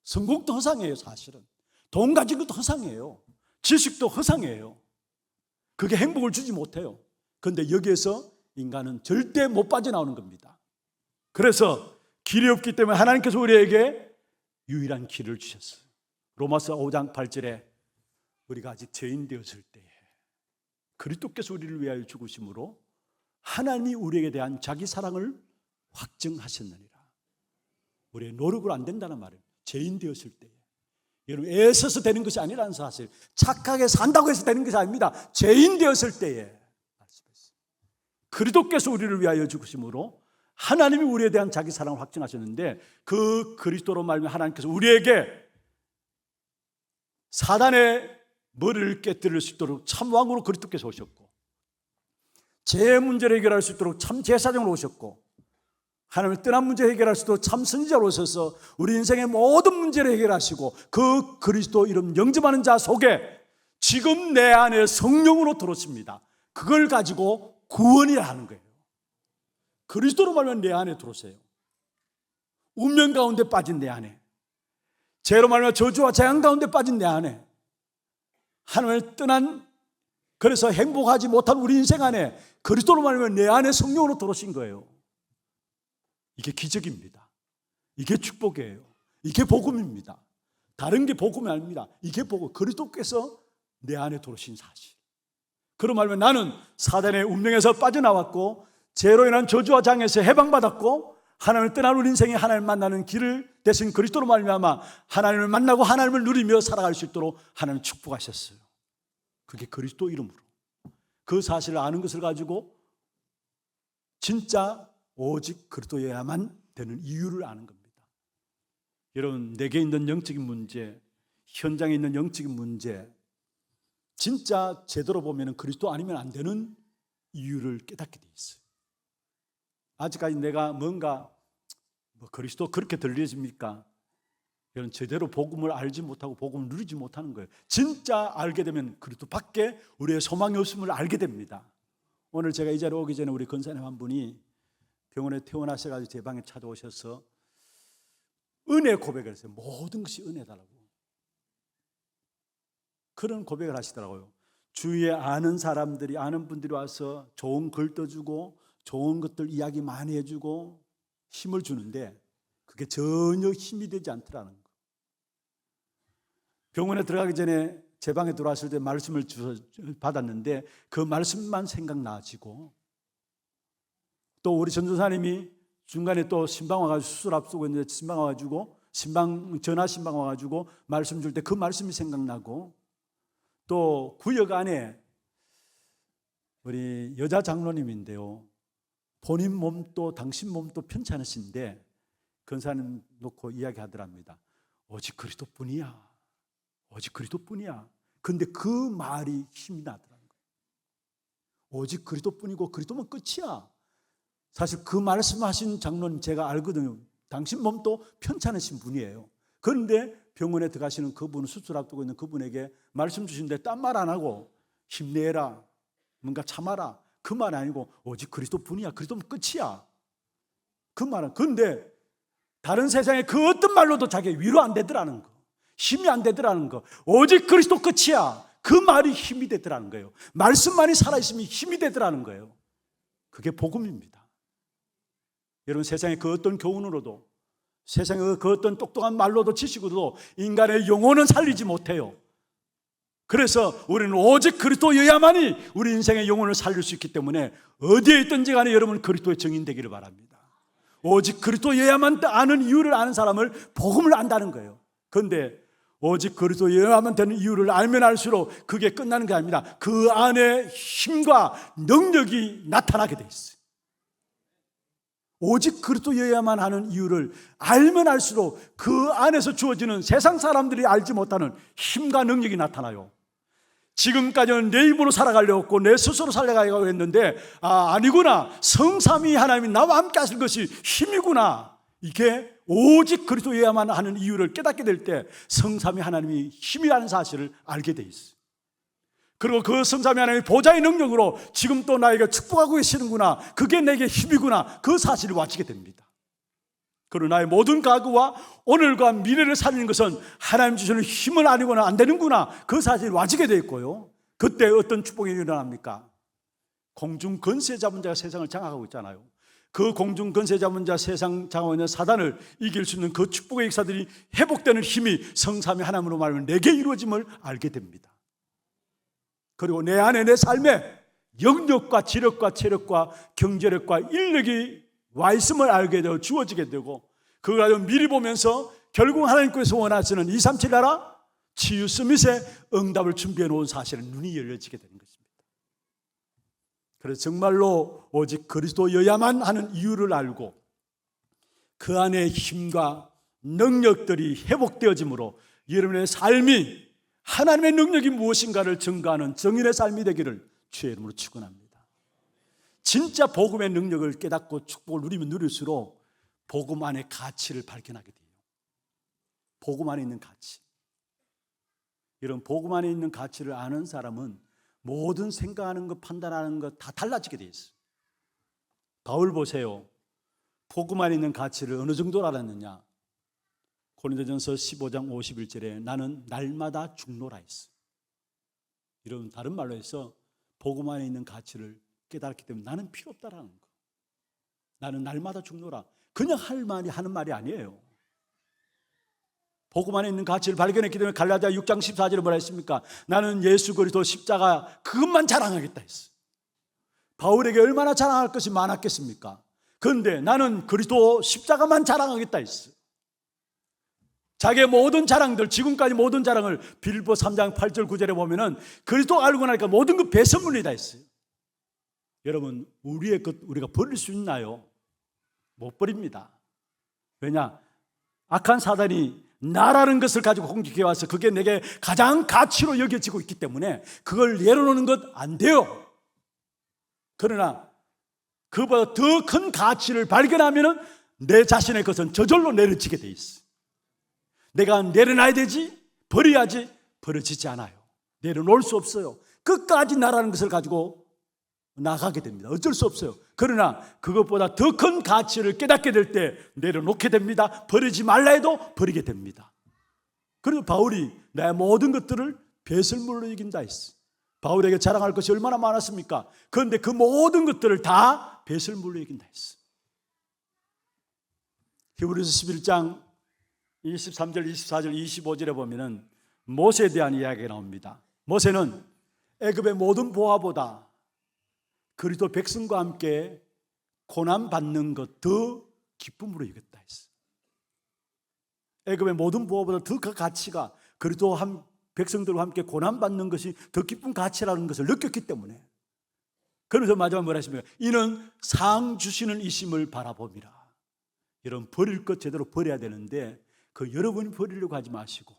성공도 허상이에요. 사실은 돈 가진 것도 허상이에요. 지식도 허상이에요. 그게 행복을 주지 못해요. 그런데 여기에서 인간은 절대 못 빠져나오는 겁니다. 그래서 길이 없기 때문에 하나님께서 우리에게 유일한 길을 주셨어요. 로마서 5장 8절에 우리가 아직 죄인 되었을 때에 그리스도께서 우리를 위하여 죽으심으로 하나님이 우리에게 대한 자기 사랑을 확증하셨느니라. 우리의 노력으로 안 된다는 말이에요. 죄인 되었을 때에. 여러분, 애써서 되는 것이 아니라는 사실, 착하게 산다고 해서 되는 것이 아닙니다. 죄인 되었을 때에 말씀했어요. 그리스도께서 우리를 위하여 죽으심으로 하나님이 우리에 대한 자기 사랑을 확증하셨는데, 그 그리스도로 말미암아 하나님께서 우리에게 사단의 머리를 깨뜨릴 수 있도록 참 왕으로 그리스도께서 오셨고, 제 문제를 해결할 수 있도록 참 제사장으로 오셨고, 하나님을 떠난 문제 해결할 수 있도록 참 선지자로 오셔서 우리 인생의 모든 문제를 해결하시고, 그 그리스도 이름 영접하는 자 속에 지금 내 안에 성령으로 들어오십니다. 그걸 가지고 구원이라 하는 거예요. 그리스도로 말하면 내 안에 들어오세요. 운명 가운데 빠진 내 안에, 죄로 말하면 저주와 재앙 가운데 빠진 내 안에, 하나님을 떠난, 그래서 행복하지 못한 우리 인생 안에 그리스도로 말하면 내 안에 성령으로 들어오신 거예요. 이게 기적입니다. 이게 축복이에요. 이게 복음입니다. 다른 게 복음이 아닙니다. 이게 복음, 그리스도께서 내 안에 들어오신 사실. 그런 말하면 나는 사단의 운명에서 빠져나왔고 죄로 인한 저주와 장애에서 해방받았고, 하나님을 떠난 우리 인생에 하나님을 만나는 길을 대신 그리스도로 말미암아 하나님을 만나고 하나님을 누리며 살아갈 수 있도록 하나님 축복하셨어요. 그게 그리스도 이름으로. 그 사실을 아는 것을 가지고 진짜 오직 그리스도여야만 되는 이유를 아는 겁니다. 여러분, 내게 있는 영적인 문제, 현장에 있는 영적인 문제, 진짜 제대로 보면 그리스도 아니면 안 되는 이유를 깨닫게 돼 있어요. 아직까지 내가 뭔가 그리스도 그렇게 들려집니까? 여러분, 제대로 복음을 알지 못하고 복음을 누리지 못하는 거예요. 진짜 알게 되면 그리스도 밖에 우리의 소망이 없음을 알게 됩니다. 오늘 제가 이 자리에 오기 전에 우리 권사님 한 분이 병원에 퇴원하셔가지고 제 방에 찾아오셔서 은혜 고백을 했어요. 모든 것이 은혜다라고. 그런 고백을 하시더라고요. 주위에 아는 사람들이, 아는 분들이 와서 좋은 글 떠주고 좋은 것들 이야기 많이 해주고 힘을 주는데 그게 전혀 힘이 되지 않더라는 거. 병원에 들어가기 전에 제 방에 들어왔을 때 말씀을 받았는데 그 말씀만 생각나지고, 또 우리 전도사님이 중간에 또 신방 와가지고 수술 앞두고 있는데 신방 와가지고 전화 신방 와가지고 말씀 줄 때 그 말씀이 생각나고, 또 구역 안에 우리 여자 장로님인데요, 본인 몸도 당신 몸도 편찮으신데 권사님 놓고 이야기하더랍니다. 오직 그리스도뿐이야. 오직 그리스도뿐이야. 근데 그 말이 힘이 나더라는 거예요. 오직 그리스도뿐이고 그리스도면 끝이야. 사실 그 말씀하신 장로님 제가 알거든요. 당신 몸도 편찮으신 분이에요. 그런데 병원에 들어가시는 그분, 수술 앞두고 있는 그분에게 말씀 주시는데 딴 말 안 하고 힘내라, 뭔가 참아라, 그 말 아니고 오직 그리스도뿐이야. 그리스도면 끝이야. 그 말은. 그런데 다른 세상에 그 어떤 말로도 자기 위로 안 되더라는 거, 힘이 안 되더라는 거. 오직 그리스도 끝이야. 그 말이 힘이 되더라는 거예요. 말씀만이 살아있으면 힘이 되더라는 거예요. 그게 복음입니다. 여러분, 세상에 그 어떤 교훈으로도, 세상에 그 어떤 똑똑한 말로도 지식으로도 인간의 영혼은 살리지 못해요. 그래서 우리는 오직 그리스도여야만이 우리 인생의 영혼을 살릴 수 있기 때문에 어디에 있든지 간에 여러분 그리스도의 증인 되기를 바랍니다. 오직 그리스도여야만 아는 이유를 아는 사람을 복음을 안다는 거예요. 그런데 오직 그리스도여야만 되는 이유를 알면 알수록 그게 끝나는 게 아닙니다. 그 안에 힘과 능력이 나타나게 돼 있어요. 오직 그리스도여야만 하는 이유를 알면 알수록 그 안에서 주어지는 세상 사람들이 알지 못하는 힘과 능력이 나타나요. 지금까지는 내 힘으로 살아가려고 했고 내 스스로 살아가려고 했는데 아니구나, 성삼위 하나님이 나와 함께 하실 것이 힘이구나. 이게 오직 그리스도여야만 하는 이유를 깨닫게 될 때 성삼위 하나님이 힘이라는 사실을 알게 돼 있어요. 그리고 그 성삼위 하나님의 보좌의 능력으로 지금 또 나에게 축복하고 계시는구나, 그게 내게 힘이구나, 그 사실을 와지게 됩니다. 그러나 나의 모든 과거와 오늘과 미래를 살리는 것은 하나님 주시는 힘은 아니고는 안 되는구나, 그 사실을 와지게 되어 있고요. 그때 어떤 축복이 일어납니까? 공중 권세 잡은 자가 세상을 장악하고 있잖아요. 그 공중 권세 잡은 자, 세상 장악하고 있는 사단을 이길 수 있는 그 축복의 역사들이 회복되는 힘이 성삼위 하나님으로 말하면 내게 이루어짐을 알게 됩니다. 그리고 내 안에, 내 삶에 영력과 지력과 체력과 경제력과 인력이 와 있음을 알게 되고 주어지게 되고, 그걸 가지고 미리 보면서 결국 하나님께서 원하시는 237 나라 치유 서밋의 응답을 준비해 놓은 사실에 눈이 열려지게 되는 것입니다. 그래서 정말로 오직 그리스도여야만 하는 이유를 알고 그 안에 힘과 능력들이 회복되어짐으로 여러분의 삶이 하나님의 능력이 무엇인가를 증거하는 정인의 삶이 되기를 주의 이름으로 축원합니다. 진짜 복음의 능력을 깨닫고 축복을 누리면 누릴수록 복음 안의 가치를 발견하게 돼요. 복음 안에 있는 가치. 이런 복음 안에 있는 가치를 아는 사람은 모든 생각하는 것, 판단하는 것 다 달라지게 돼 있어요. 바울 보세요. 복음 안에 있는 가치를 어느 정도로 알았느냐? 고린도전서 15장 51절에 나는 날마다 죽노라 했어요. 이런 다른 말로 해서 복음 안에 있는 가치를 깨달았기 때문에 나는 필요 없다라는 거. 나는 날마다 죽노라. 그냥 하는 말이 아니에요. 복음 안에 있는 가치를 발견했기 때문에 갈라디아 6장 14절에 뭐라 했습니까? 나는 예수 그리스도 십자가 그것만 자랑하겠다 했어요. 바울에게 얼마나 자랑할 것이 많았겠습니까? 그런데 나는 그리스도 십자가만 자랑하겠다 했어요. 자기의 모든 자랑들, 지금까지 모든 자랑을 빌보 3장 8절 9절에 보면은 그리스도 알고 나니까 모든 것 배설물이다 했어요. 여러분, 우리의 것 우리가 버릴 수 있나요? 못 버립니다. 왜냐? 악한 사단이 나라는 것을 가지고 공격해 와서 그게 내게 가장 가치로 여겨지고 있기 때문에 그걸 내려놓는 것 안 돼요. 그러나 그보다 더 큰 가치를 발견하면 내 자신의 것은 저절로 내려지게 돼 있어. 내가 내려놔야 되지, 버려야지. 버려지지 않아요. 내려놓을 수 없어요. 끝까지 나라는 것을 가지고 나가게 됩니다. 어쩔 수 없어요. 그러나 그것보다 더 큰 가치를 깨닫게 될 때 내려놓게 됩니다. 버리지 말라 해도 버리게 됩니다. 그래서 바울이 내 모든 것들을 배설물로 이긴다 했어. 바울에게 자랑할 것이 얼마나 많았습니까? 그런데 그 모든 것들을 다 배설물로 이긴다 했어. 히브리서 11장 23절, 24절, 25절에 보면은 모세에 대한 이야기가 나옵니다. 모세는 애굽의 모든 보화보다 그리스도 백성과 함께 고난 받는 것 더 기쁨으로 이겼다 했어. 애굽의 모든 보화보다 더 그 가치가 그리스도 백성들과 함께 고난 받는 것이 더 기쁜 가치라는 것을 느꼈기 때문에. 그러면서 마지막 뭐라 했습니까? 이는 상 주시는 이심을 바라봅니다. 여러분, 버릴 것 제대로 버려야 되는데 그 여러분이 버리려고 하지 마시고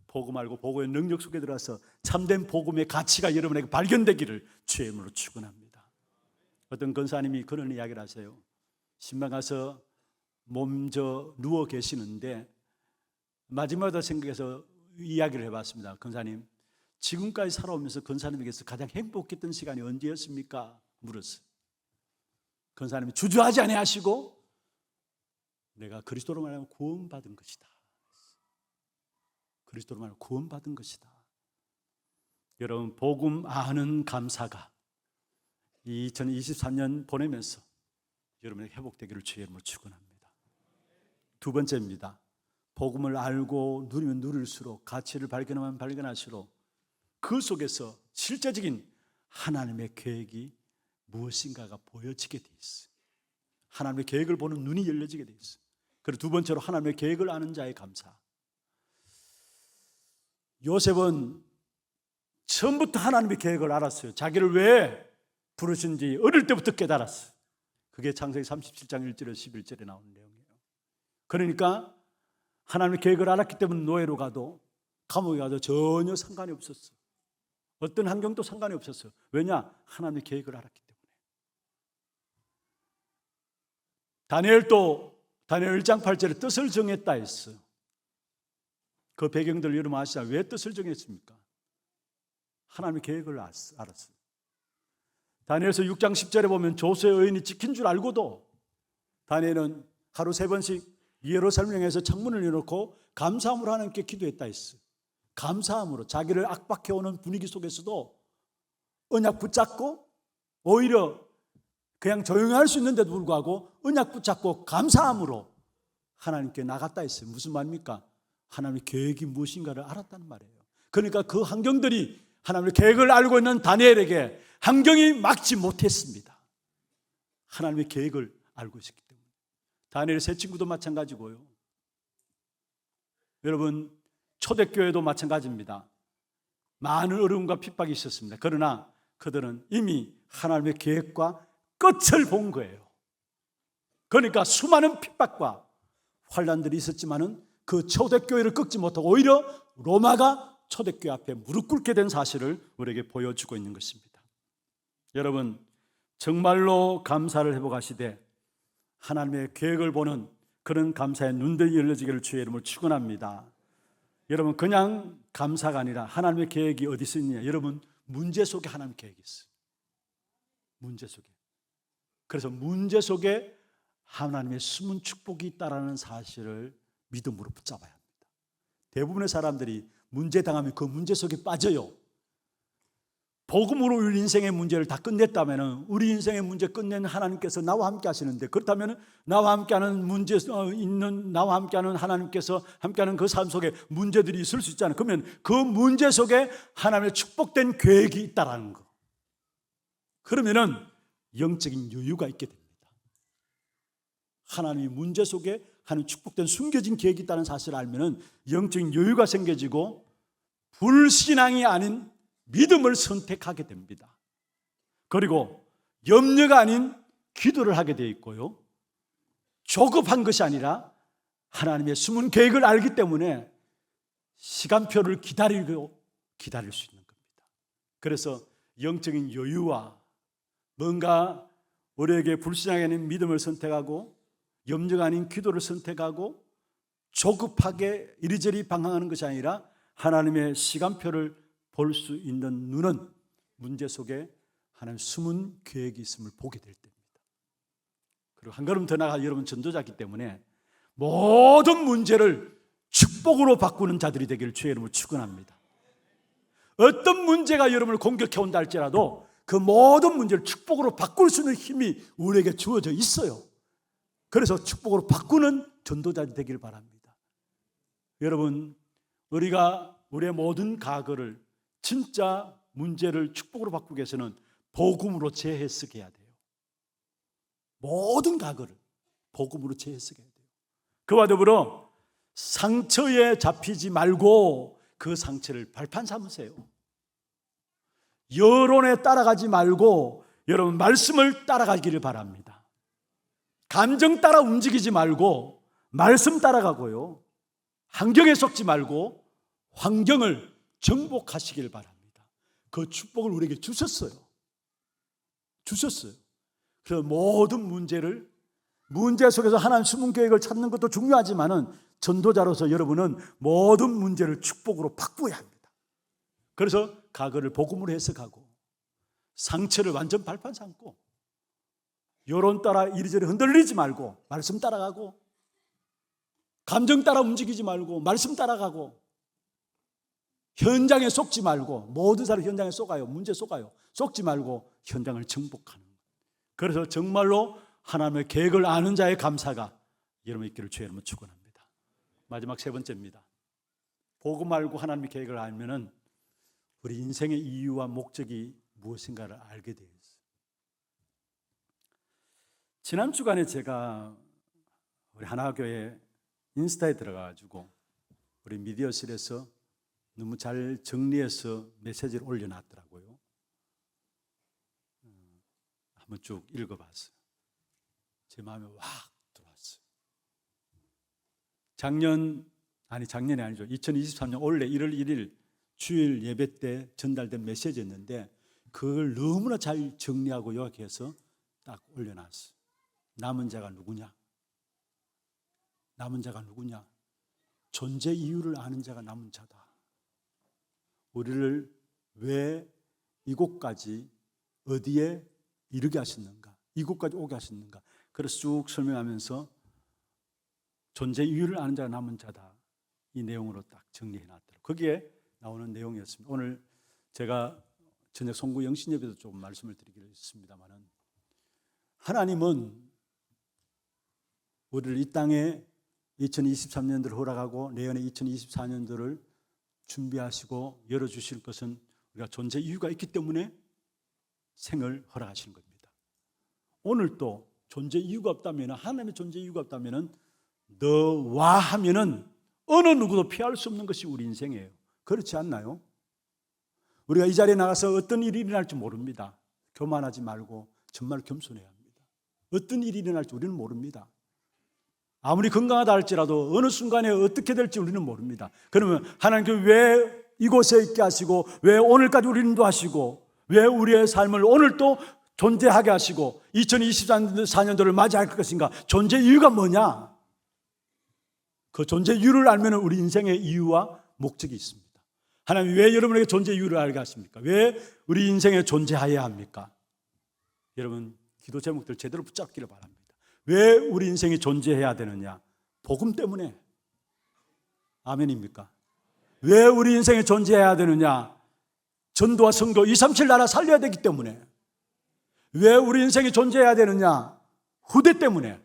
복음 알고 복음의 능력 속에 들어가서 참된 복음의 가치가 여러분에게 발견되기를 주의 이름으로 축원합니다. 어떤 권사님이 그런 이야기를 하세요. 신방 가서 몸져 누워 계시는데 마지막으로 생각해서 이야기를 해봤습니다. 권사님, 지금까지 살아오면서 권사님에게서 가장 행복했던 시간이 언제였습니까? 물었어요. 권사님이 주저하지 아니하시고 내가 그리스도로 말하면 구원받은 것이다. 그리스도로 말하면 구원받은 것이다. 여러분, 복음 아는 감사가 2023년 보내면서 여러분에게 회복되기를 주의 이름으로 축원합니다. 두 번째입니다. 복음을 알고 누리면 누릴수록 가치를 발견하면 발견할수록 그 속에서 실제적인 하나님의 계획이 무엇인가가 보여지게 돼 있어요. 하나님의 계획을 보는 눈이 열려지게 돼 있어요. 그리고 두 번째로 하나님의 계획을 아는 자의 감사. 요셉은 처음부터 하나님의 계획을 알았어요. 자기를 왜 부르신지 어릴 때부터 깨달았어요. 그게 창세기 37장 1절에서 11절에 나오는 내용이에요. 그러니까 하나님의 계획을 알았기 때문에 노예로 가도 감옥에 가도 전혀 상관이 없었어요. 어떤 환경도 상관이 없었어요. 왜냐? 하나님의 계획을 알았기 때문에. 다니엘도 다니엘 1장 8절에 뜻을 정했다 했어요. 그 배경들 여러분 아시잖아요. 왜 뜻을 정했습니까? 하나님의 계획을 알았어요. 다니엘서 6장 10절에 보면 조수의 의인이 지킨 줄 알고도 다니엘은 하루 3번씩 예루살렘 향해서 창문을 열어놓고 감사함으로 하나님께 기도했다 했어요. 감사함으로 자기를 압박해오는 분위기 속에서도 언약 붙잡고 오히려 그냥 조용할 수 있는데도 불구하고 언약 붙잡고 감사함으로 하나님께 나갔다 했어요. 무슨 말입니까? 하나님의 계획이 무엇인가를 알았다는 말이에요. 그러니까 그 환경들이 하나님의 계획을 알고 있는 다니엘에게 환경이 막지 못했습니다. 하나님의 계획을 알고 있었기 때문에. 다니엘 세 친구도 마찬가지고요. 여러분, 초대교회도 마찬가지입니다. 많은 어려움과 핍박이 있었습니다. 그러나 그들은 이미 하나님의 계획과 끝을 본 거예요. 그러니까 수많은 핍박과 환난들이 있었지만은 그 초대교회를 꺾지 못하고 오히려 로마가 초대교회 앞에 무릎 꿇게 된 사실을 우리에게 보여주고 있는 것입니다. 여러분, 정말로 감사를 회복하시되 하나님의 계획을 보는 그런 감사의 눈들이 열려지기를 주의 이름으로 축원합니다. 여러분, 그냥 감사가 아니라 하나님의 계획이 어디 있느냐? 여러분, 문제 속에 하나님의 계획이 있어요. 문제 속에. 그래서 문제 속에 하나님의 숨은 축복이 있다라는 사실을 믿음으로 붙잡아야 합니다. 대부분의 사람들이 문제 당하면 그 문제 속에 빠져요. 복음으로 우리 인생의 문제를 다 끝냈다면 우리 인생의 문제 끝낸 하나님께서 나와 함께 하시는데, 그렇다면 나와 함께하는 문제 있는 나와 함께하는 하나님께서 함께하는 그 삶 속에 문제들이 있을 수 있잖아요. 그러면 그 문제 속에 하나님의 축복된 계획이 있다라는 거. 그러면은 영적인 여유가 있게 됩니다. 하나님의 문제 속에 하나님 축복된 숨겨진 계획이 있다는 사실을 알면은 영적인 여유가 생겨지고 불신앙이 아닌 믿음을 선택하게 됩니다. 그리고 염려가 아닌 기도를 하게 되어 있고요. 조급한 것이 아니라 하나님의 숨은 계획을 알기 때문에 시간표를 기다릴 수 있는 겁니다. 그래서 영적인 여유와 뭔가 우리에게 불신앙이 아닌 믿음을 선택하고 염려가 아닌 기도를 선택하고 조급하게 이리저리 방황하는 것이 아니라 하나님의 시간표를 볼 수 있는 눈은 문제 속에 하나님의 숨은 계획이 있음을 보게 될 때입니다. 그리고 한 걸음 더 나아가 여러분 전도자이기 때문에 모든 문제를 축복으로 바꾸는 자들이 되기를 주의 이름으로 축원합니다. 어떤 문제가 여러분을 공격해 온다 할지라도 그 모든 문제를 축복으로 바꿀 수 있는 힘이 우리에게 주어져 있어요. 그래서 축복으로 바꾸는 전도자들이 되기를 바랍니다. 여러분, 우리가 우리의 모든 과거를 진짜 문제를 축복으로 바꾸기 위해서는 복음으로 재해석해야 돼요. 모든 과거를 복음으로 재해석해야 돼요. 그와 더불어 상처에 잡히지 말고 그 상처를 발판 삼으세요. 여론에 따라가지 말고 여러분 말씀을 따라가기를 바랍니다. 감정 따라 움직이지 말고 말씀 따라가고요. 환경에 속지 말고 환경을 정복하시길 바랍니다. 그 축복을 우리에게 주셨어요. 그래서 모든 문제 속에서 하나님 숨은 계획을 찾는 것도 중요하지만은 전도자로서 여러분은 모든 문제를 축복으로 바꾸어야 합니다. 그래서 과거를 복음으로 해석하고 상처를 완전 발판 삼고 여론 따라 이리저리 흔들리지 말고 말씀 따라가고 감정 따라 움직이지 말고 말씀 따라가고 현장에 속지 말고 모든 사람 현장에 속아요. 문제 속아요. 속지 말고 현장을 정복하는 거예요. 그래서 정말로 하나님의 계획을 아는 자의 감사가 여러분 있기를 주의 이름으로 축원합니다. 마지막 세 번째입니다. 복음 알고 하나님의 계획을 알면은 우리 인생의 이유와 목적이 무엇인가를 알게 되어 있어요. 지난 주간에 제가 우리 하나교회 인스타에 들어가가지고 우리 미디어실에서 너무 잘 정리해서 메시지를 올려놨더라고요. 한번 쭉 읽어봤어요. 제 마음에 확 들어왔어요. 작년이 아니죠. 2023년 올해 1월 1일 주일 예배 때 전달된 메시지였는데 그걸 너무나 잘 정리하고 요약해서 딱 올려놨어요. 남은 자가 누구냐? 남은 자가 누구냐? 존재 이유를 아는 자가 남은 자다. 우리를 왜 이곳까지 어디에 이르게 하셨는가? 이곳까지 오게 하셨는가? 그래서 쭉 설명하면서 존재 이유를 아는 자가 남은 자다. 이 내용으로 딱 정리해놨더라고요. 거기에 나오는 내용이었습니다. 오늘 제가 저녁 송구 영신예배도 조금 말씀을 드리기로 했습니다만은 하나님은 우리를 이 땅에 2023년도를 허락하고 내년에 2024년도를 준비하시고 열어주실 것은 우리가 존재 이유가 있기 때문에 생을 허락하시는 겁니다. 오늘 또 존재 이유가 없다면 하나님의 존재 이유가 없다면 너와 하면은 어느 누구도 피할 수 없는 것이 우리 인생이에요. 그렇지 않나요? 우리가 이 자리에 나가서 어떤 일이 일어날지 모릅니다. 교만하지 말고 정말 겸손해야 합니다. 어떤 일이 일어날지 우리는 모릅니다. 아무리 건강하다 할지라도 어느 순간에 어떻게 될지 우리는 모릅니다. 그러면 하나님께서 왜 이곳에 있게 하시고 왜 오늘까지 우리를 인도하시고 왜 우리의 삶을 오늘 또 존재하게 하시고 2024년도를 맞이할 것인가? 존재 이유가 뭐냐? 그 존재 이유를 알면 우리 인생의 이유와 목적이 있습니다. 하나님 왜 여러분에게 존재 이유를 알게 하십니까? 왜 우리 인생에 존재해야 합니까? 여러분 기도 제목들 제대로 붙잡기를 바랍니다. 왜 우리 인생이 존재해야 되느냐? 복음 때문에. 아멘입니까? 왜 우리 인생에 존재해야 되느냐? 전도와 선교 237 나라 살려야 되기 때문에. 왜 우리 인생이 존재해야 되느냐? 후대 때문에.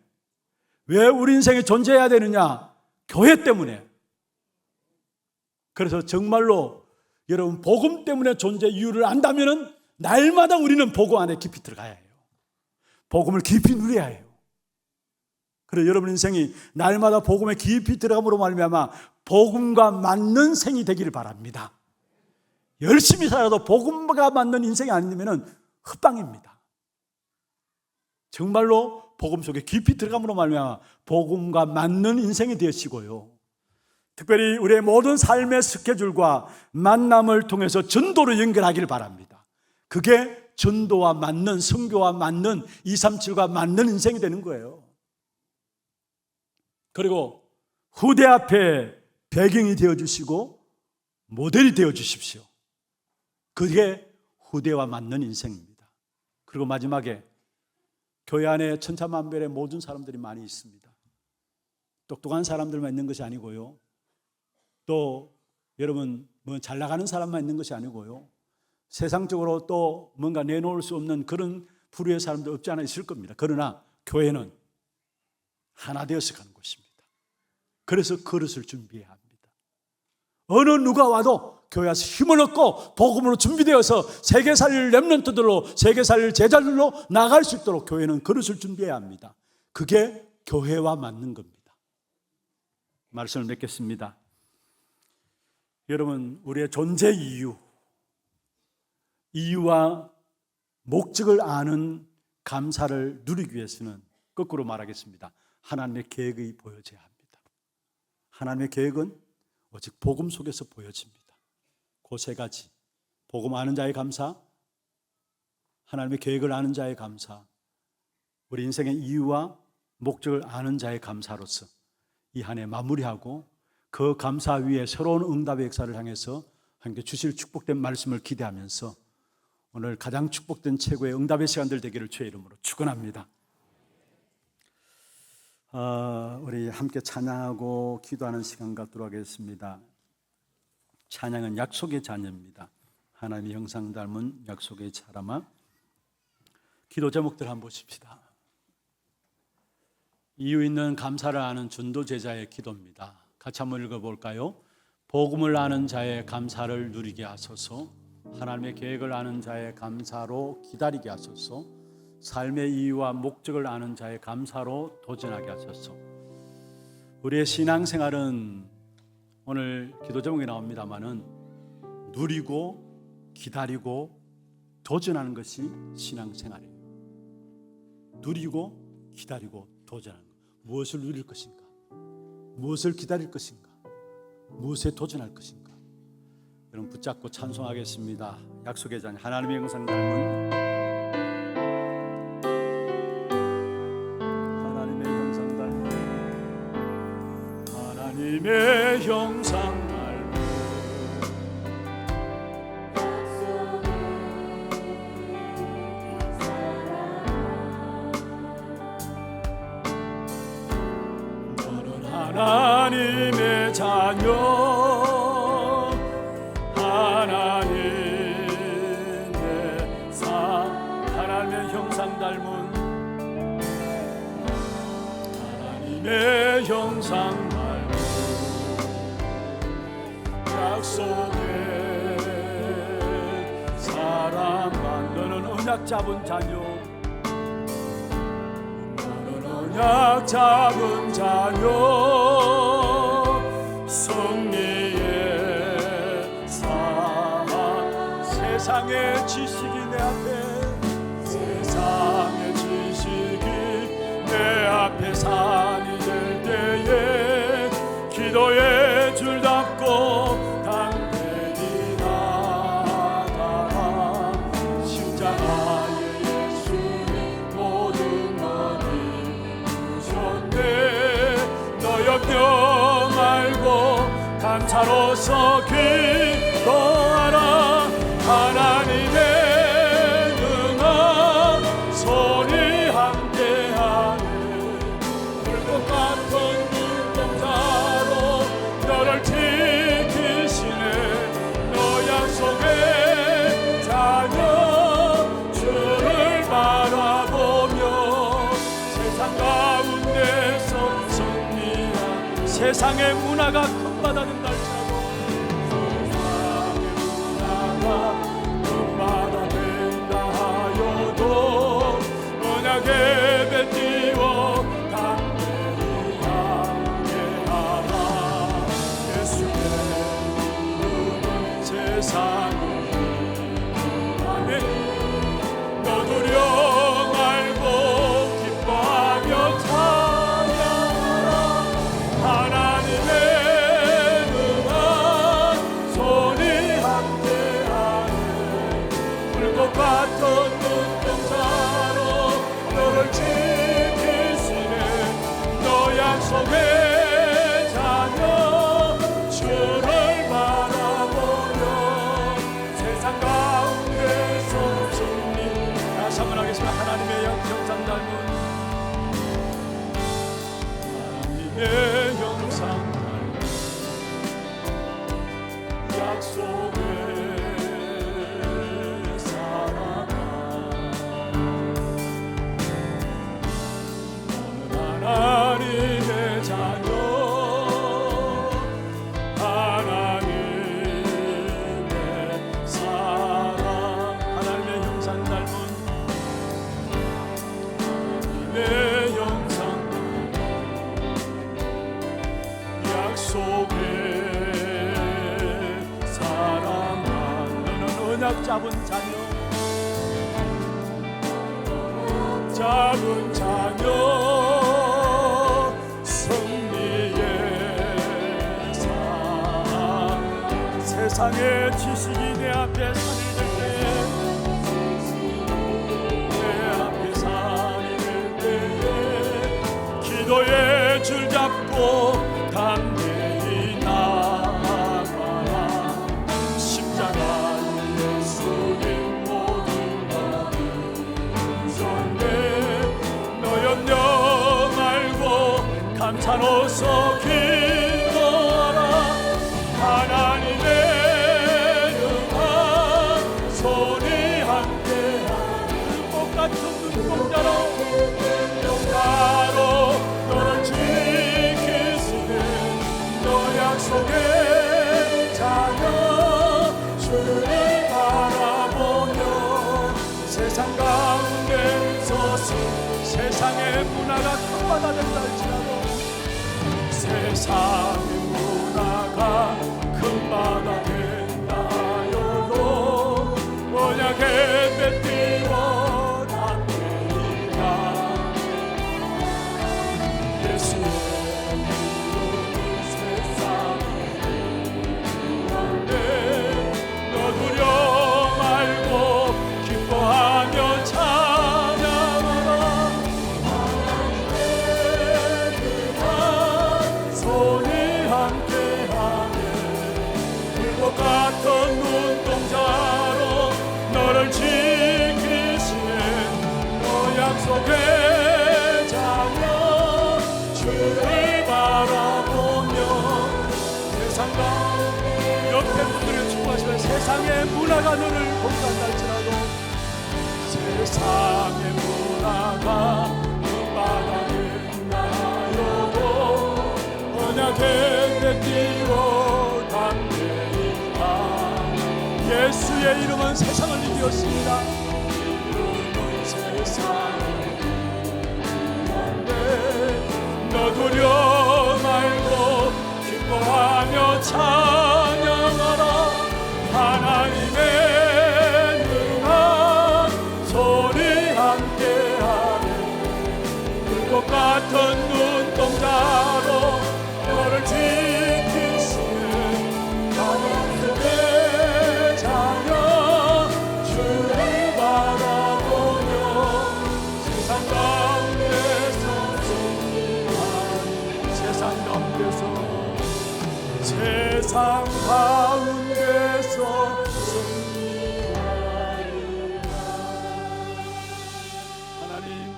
왜 우리 인생이 존재해야 되느냐? 교회 때문에. 그래서 정말로 여러분 복음 때문에 존재 이유를 안다면은 날마다 우리는 복음 안에 깊이 들어가야 해요. 복음을 깊이 누려야 해요. 그래서 여러분 인생이 날마다 복음에 깊이 들어감으로 말미암아 복음과 맞는 생이 되기를 바랍니다. 열심히 살아도 복음과 맞는 인생이 아니면 헛방입니다. 정말로 복음 속에 깊이 들어감으로 말미암아 복음과 맞는 인생이 되시고요, 특별히 우리의 모든 삶의 스케줄과 만남을 통해서 전도로 연결하기를 바랍니다. 그게 전도와 맞는, 선교와 맞는, 237과 맞는 인생이 되는 거예요. 그리고 후대 앞에 배경이 되어주시고 모델이 되어주십시오. 그게 후대와 맞는 인생입니다. 그리고 마지막에 교회 안에 천차만별의 모든 사람들이 많이 있습니다. 똑똑한 사람들만 있는 것이 아니고요, 또 여러분 잘 나가는 사람만 있는 것이 아니고요, 세상적으로 또 뭔가 내놓을 수 없는 그런 부류의 사람도 없지 않아 있을 겁니다. 그러나 교회는 하나 되어서 가는 곳입니다. 그래서 그릇을 준비해야 합니다. 어느 누가 와도 교회 와서 힘을 얻고 복음으로 준비되어서 세계 살릴 렘넌트들로, 세계 살릴 제자들로 나갈 수 있도록 교회는 그릇을 준비해야 합니다. 그게 교회와 맞는 겁니다. 말씀을 맺겠습니다. 여러분, 우리의 존재 이유와 목적을 아는 감사를 누리기 위해서는 거꾸로 말하겠습니다. 하나님의 계획이 보여져야 합니다. 하나님의 계획은 오직 복음 속에서 보여집니다. 그 세 가지, 복음 아는 자의 감사, 하나님의 계획을 아는 자의 감사, 우리 인생의 이유와 목적을 아는 자의 감사로서 이 한 해 마무리하고 그 감사 위에 새로운 응답의 역사를 향해서 함께 주실 축복된 말씀을 기대하면서 오늘 가장 축복된 최고의 응답의 시간들 되기를 주의 이름으로 축원합니다. 우리 함께 찬양하고 기도하는 시간 갖도록 하겠습니다. 찬양은 약속의 자녀입니다. 하나님의 형상 닮은 약속의 사람아. 기도 제목들 한번 보십시다. 이유 있는 감사를 아는 전도 제자의 기도입니다. 같이 한번 읽어볼까요? 복음을 아는 자의 감사를 누리게 하소서. 하나님의 계획을 아는 자의 감사로 기다리게 하소서. 삶의 이유와 목적을 아는 자의 감사로 도전하게 하소서. 우리의 신앙생활은 오늘 기도 제목에 나옵니다마는 누리고 기다리고 도전하는 것이 신앙생활이에요. 누리고 기다리고 도전하는 것. 무엇을 누릴 것인가? 무엇을 기다릴 것인가? 무엇에 도전할 것인가? 여러분 붙잡고 찬송하겠습니다. 약속의 자녀, 하나님의 형상 닮은 하나님의 형상 닮은 너는 하나님의 자녀, 하나님의 형상 닮은 하나님의 형상 약속의 사랑만. 너는 언약 잡은 자녀, 너는 언약 잡은 자녀, 승리의 산. 세상의 지식이 내 앞에, 세상의 지식이 내 앞에 산이 될 때에 기도의 줄 닫고 감사로서 기도하라. 하나님의 능한 손이 함께하네. 불꽃 같은 눈동자로 너를 지키시네. 너 약속의 자녀, 주를 바라보며 세상 가운데서 승리한 세상의 문화가 금마다는 날짜고 세상의 문화가 금마다 된다 하여도 언약의 배 띄워 담대히 함께하라. 예수의 이름은 세상을 아멘. 너 두려 말고 언약 잡은 자녀, 잡은 자녀, 승리의 삶. 세상의 지식이 내 앞에 산이 될 때에, 내 앞에 산이 될 때에 기도의 줄 잡고 담대히 나아가라. 십자가 예수님 모든 것을 전해 너 염려 말고 감사로서 기도하라. 하나님의 은혜 손이 함께하는 것 같은 눈동자로 너를 지키시네. 너 약속의 자녀 주를 바라보며 세상 가운데 서서 세상의 문화가 큰바다 된다 할지라도, 세상의 문화가 큰바다 된다 하여도 언약의 뱉기로 담대히가 예수의 세상에 너 두려 말고 기뻐하며 찬양하라. 하나님의 은혜가 손이 함께하네. 불꽃 같은 눈동자로 너를 지키시네. 너 약속의 자녀 주를 바라보며 세상 가운데 옆에 분들을 축복하시면 세상의 문화가 너를 공격한다 할지라도, 세상의 문화가 그 바닥에 나여도 언약의 뱉기로 담대히 가. 예수의 이름은 세상을 이겼습니다. 이름은 세상을 이겼네. 너 두려 말고 기뻐하며 찬양하라. 하나님의 능한 손이 함께하네. 불꽃 같은 눈동자로 너를 지키시네. 가난의 자녀 주를 바라보며 세상 가운데서 세상 가운데서 하나님,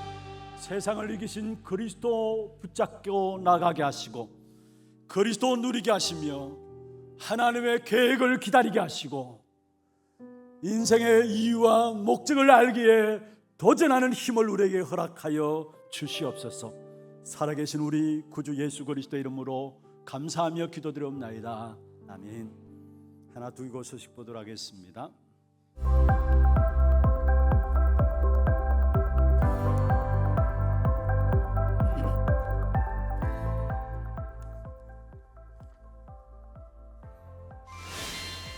세상을 이기신 그리스도 붙잡고 나가게 하시고 그리스도 누리게 하시며 하나님의 계획을 기다리게 하시고 인생의 이유와 목적을 알기에 도전하는 힘을 우리에게 허락하여 주시옵소서. 살아계신 우리 구주 예수 그리스도 이름으로 감사하며 기도드리옵나이다. 아멘. 하나 두고 소식 보도록 하겠습니다.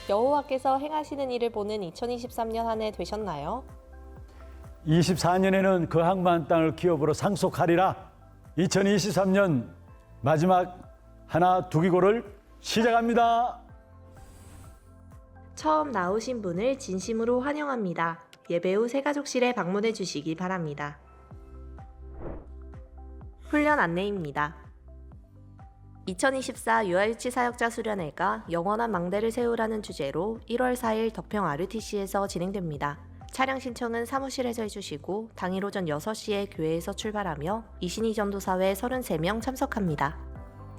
여호와께서 행하시는 일을 보는 2023년 한 해 되셨나요? 24년에는 그 항만 땅을 기업으로 상속하리라. 2023년 마지막 하나 두기고를 시작합니다. 처음 나오신 분을 진심으로 환영합니다. 예배 후 새가족실에 방문해 주시기 바랍니다. 훈련 안내입니다. 2024 유아유치 사역자 수련회가 영원한 망대를 세우라는 주제로 1월 4일 덕평 RUTC에서 진행됩니다. 차량 신청은 사무실에서 해주시고 당일 오전 6시에 교회에서 출발하며 이신희 전도사회 33명 참석합니다.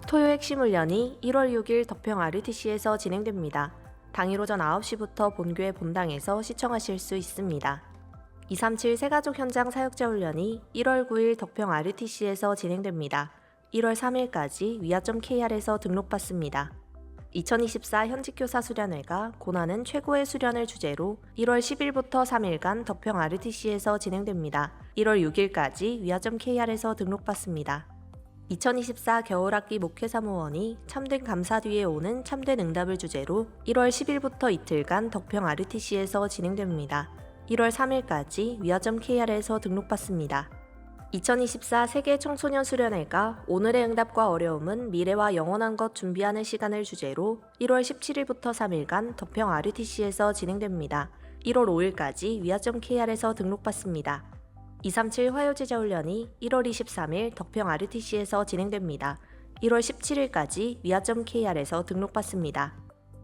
토요 핵심 훈련이 1월 6일 덕평 RUTC에서 진행됩니다. 당일 오전 9시부터 본교회 본당에서 시청하실 수 있습니다. 237 새가족 현장 사역자 훈련이 1월 9일 덕평 RUTC에서 진행됩니다. 1월 3일까지 위아.kr에서 등록받습니다. 2024 현직교사 수련회가 고난은 최고의 수련을 주제로 1월 10일부터 3일간 덕평 RUTC에서 진행됩니다. 1월 6일까지 위아.kr에서 등록받습니다. 2024 겨울학기 목회사무원이 참된 감사 뒤에 오는 참된 응답을 주제로 1월 10일부터 이틀간 덕평 RTC에서 진행됩니다. 1월 3일까지 위아점 KR에서 등록받습니다. 2024 세계 청소년 수련회가 오늘의 응답과 어려움은 미래와 영원한 것 준비하는 시간을 주제로 1월 17일부터 3일간 덕평 RTC에서 진행됩니다. 1월 5일까지 위아점 KR에서 등록받습니다. 237 화요제자훈련이 1월 23일 덕평 RTC에서 진행됩니다. 1월 17일까지 위아점 KR에서 등록받습니다.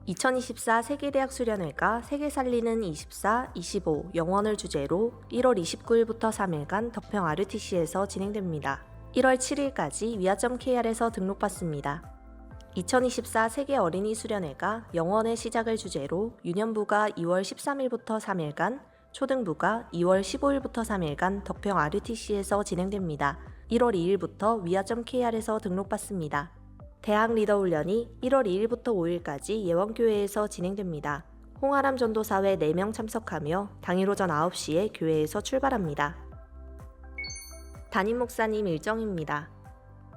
2024 세계대학 수련회가 세계 살리는 24, 25 영원을 주제로 1월 29일부터 3일간 덕평 RTC에서 진행됩니다. 1월 7일까지 위아점 KR에서 등록받습니다. 2024 세계 어린이 수련회가 영원의 시작을 주제로 유년부가 2월 13일부터 3일간, 초등부가 2월 15일부터 3일간 덕평 RTC에서 진행됩니다. 1월 2일부터 위아점 KR에서 등록받습니다. 대학 리더 훈련이 1월 2일부터 5일까지 예원교회에서 진행됩니다. 홍아람 전도사회 4명 참석하며 당일 오전 9시에 교회에서 출발합니다. 담임 목사님 일정입니다.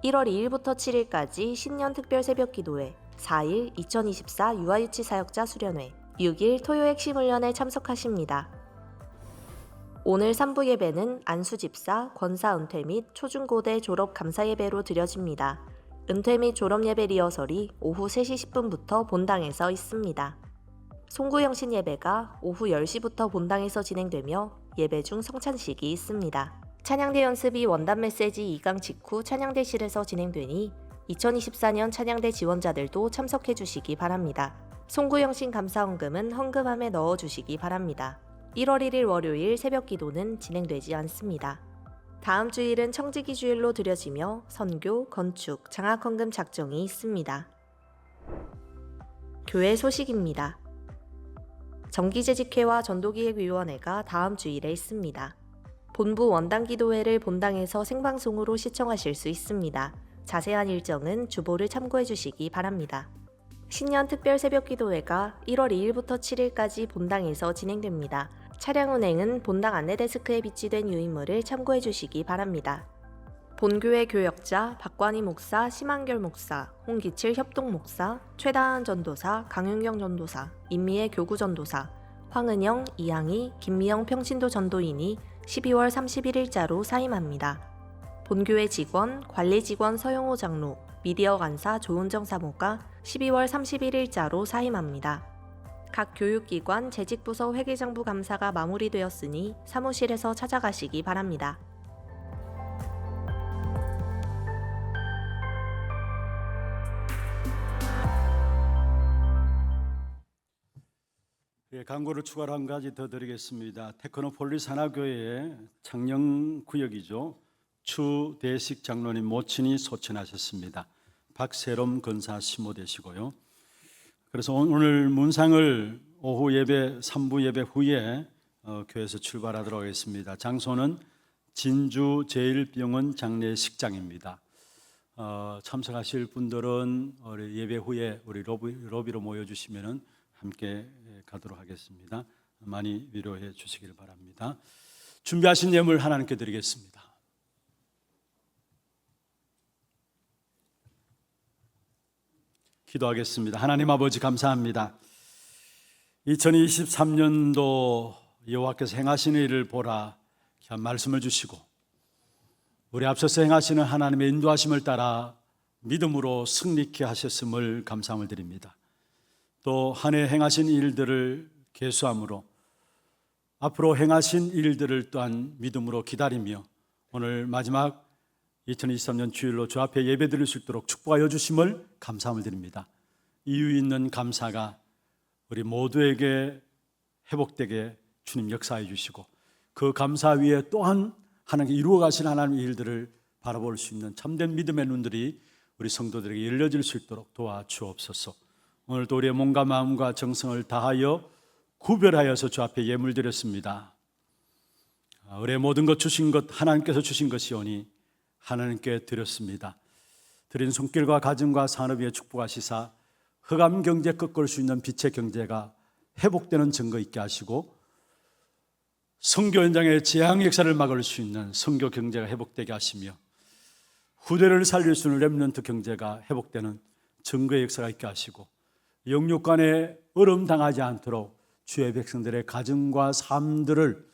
1월 2일부터 7일까지 신년 특별 새벽 기도회, 4일 2024 유아유치 사역자 수련회, 6일 토요 핵심 훈련에 참석하십니다. 오늘 3부 예배는 안수집사, 권사 은퇴 및 초중고대 졸업 감사 예배로 드려집니다. 은퇴 및 졸업 예배 리허설이 오후 3시 10분부터 본당에서 있습니다. 송구영신 예배가 오후 10시부터 본당에서 진행되며 예배 중 성찬식이 있습니다. 찬양대 연습이 원단 메시지 2강 직후 찬양대실에서 진행되니 2024년 찬양대 지원자들도 참석해 주시기 바랍니다. 송구영신 감사헌금은 헌금함에 넣어 주시기 바랍니다. 1월 1일 월요일 새벽 기도는 진행되지 않습니다. 다음 주일은 청지기 주일로 드려지며 선교, 건축, 장학헌금 작정이 있습니다. 교회 소식입니다. 정기재직회와 전도기획위원회가 다음 주일에 있습니다. 본부 원당기도회를 본당에서 생방송으로 시청하실 수 있습니다. 자세한 일정은 주보를 참고해 주시기 바랍니다. 신년 특별 새벽기도회가 1월 2일부터 7일까지 본당에서 진행됩니다. 차량 운행은 본당 안내데스크에 비치된 유인물을 참고해 주시기 바랍니다. 본교회 교역자 박관희 목사, 심한결 목사, 홍기칠 협동 목사, 최다한 전도사, 강윤경 전도사, 임미애 교구 전도사, 황은영, 이양희, 김미영 평신도 전도인이 12월 31일자로 사임합니다. 본교회 직원, 관리직원 서영호 장로, 미디어 간사 조은정 사모가 12월 31일자로 사임합니다. 각 교육기관 재직부서 회계장부 감사가 마무리되었으니 사무실에서 찾아가시기 바랍니다. 광고를 추가로 한 가지 더 드리겠습니다. 테크노폴리스 하나교회의 창녕구역이죠. 추대식 장로님 모친이 소천하셨습니다. 박세롬 권사 시모 되시고요. 그래서 오늘 문상을 오후 예배 3부 예배 후에 교회에서 출발하도록 하겠습니다. 장소는 진주 제1병원 장례식장입니다. 참석하실 분들은 우리 예배 후에 우리 로비로 모여주시면 함께 가도록 하겠습니다. 많이 위로해 주시길 바랍니다. 준비하신 예물 하나님께 드리겠습니다. 기도하겠습니다. 하나님 아버지 감사합니다. 2023년도 여호와께서 행하시는 일을 보라 귀한 말씀을 주시고 우리 앞서서 행하시는 하나님의 인도하심을 따라 믿음으로 승리케 하셨음을 감사함을 드립니다. 또 한 해 행하신 일들을 계수함으로 앞으로 행하신 일들을 또한 믿음으로 기다리며 오늘 마지막 2023년 주일로 주 앞에 예배 드릴 수 있도록 축복하여 주심을 감사함을 드립니다. 이유 있는 감사가 우리 모두에게 회복되게 주님 역사해 주시고 그 감사 위에 또한 하나님께 이루어 가신 하나님의 일들을 바라볼 수 있는 참된 믿음의 눈들이 우리 성도들에게 열려질 수 있도록 도와주옵소서. 오늘도 우리의 몸과 마음과 정성을 다하여 구별하여서 주 앞에 예물 드렸습니다. 우리의 모든 것 주신 것 하나님께서 주신 것이오니 하나님께 드렸습니다. 드린 손길과 가정과 산업 위에 축복하시사 흑암 경제 꺾을 수 있는 빛의 경제가 회복되는 증거 있게 하시고 선교 현장의 재앙 역사를 막을 수 있는 선교 경제가 회복되게 하시며 후대를 살릴 수 있는 렘넌트 경제가 회복되는 증거의 역사가 있게 하시고 영육간에 어려움 당하지 않도록 주의 백성들의 가정과 삶들을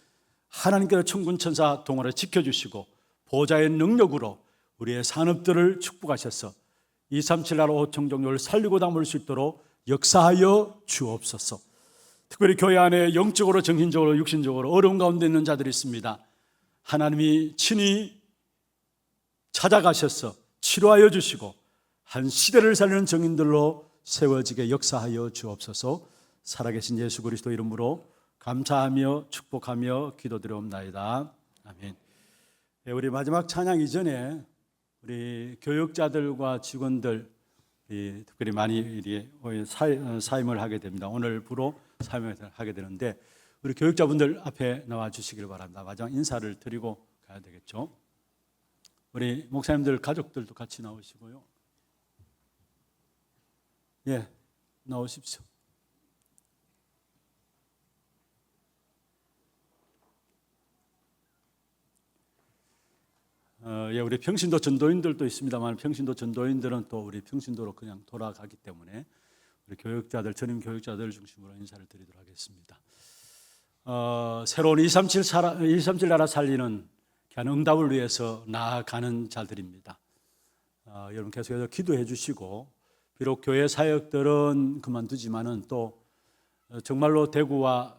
하나님께서 천군 천사 동원해 지켜주시고 보좌의 능력으로 우리의 산업들을 축복하셔서 237 나라 5천 종족을 살리고 담을 수 있도록 역사하여 주옵소서. 특별히 교회 안에 영적으로 정신적으로 육신적으로 어려운 가운데 있는 자들이 있습니다. 하나님이 친히 찾아가셔서 치료하여 주시고 한 시대를 살리는 정인들로 세워지게 역사하여 주옵소서. 살아계신 예수 그리스도 이름으로 감사하며 축복하며 기도드리옵나이다. 아멘. 우리 마지막 찬양 이전에 우리 교육자들과 직원들 특별히 많이 사임을 하게 됩니다. 오늘부로 사임을 하게 되는데 우리 교육자분들 앞에 나와 주시길 바랍니다. 마지막 인사를 드리고 가야 되겠죠. 우리 목사님들 가족들도 같이 나오시고요. 예, 나오십시오. 우리 평신도 전도인들도 있습니다만 평신도 전도인들은 또 우리 평신도로 그냥 돌아가기 때문에 우리 교육자들, 전임 교육자들 중심으로 인사를 드리도록 하겠습니다. 새로운 237 나라 살리는 귀한 응답을 위해서 나아가는 자들입니다. 여러분 계속해서 기도해 주시고 비록 교회 사역들은 그만두지만은 또 정말로 대구와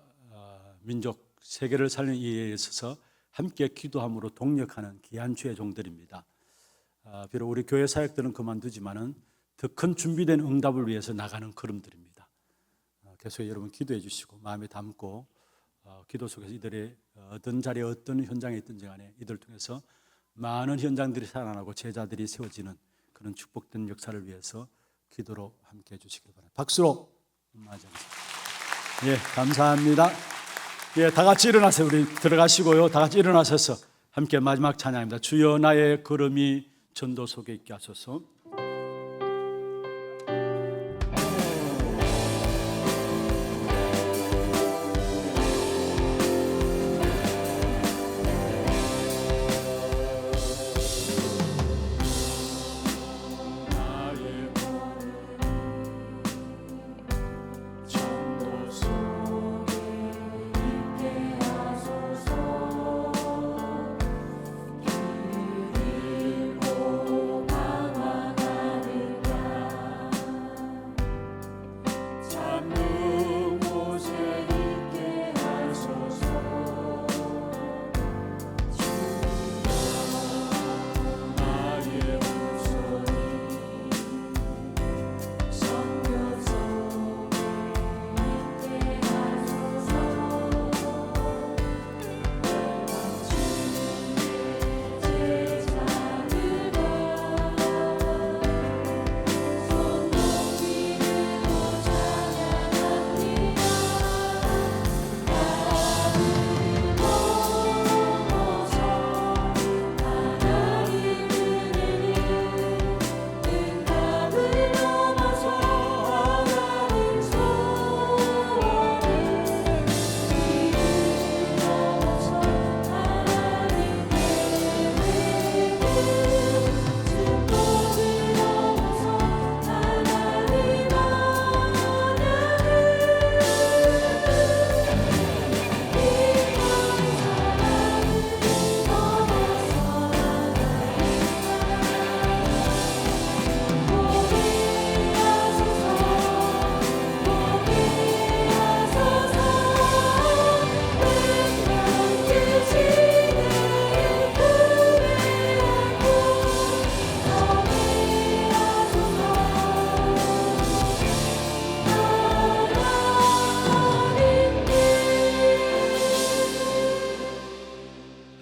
민족 세계를 살리는 일에 있어서 함께 기도함으로 동력하는 귀한 주의 종들입니다. 비록 우리 교회 사역들은 그만두지만은 더 큰 준비된 응답을 위해서 나가는 걸음들입니다. 계속 여러분 기도해 주시고 마음에 담고 기도 속에서 이들의 어떤 자리에 어떤 현장에 있든지 간에 이들을 통해서 많은 현장들이 살아나고 제자들이 세워지는 그런 축복된 역사를 위해서 기도로 함께 해주시길 바랍니다. 박수로 맞이하겠습니다. 예, 감사합니다. 예, 다 같이 일어나세요. 우리 들어가시고요. 다 같이 일어나셔서 함께 마지막 찬양입니다. 주여 나의 걸음이 전도 속에 있게 하소서.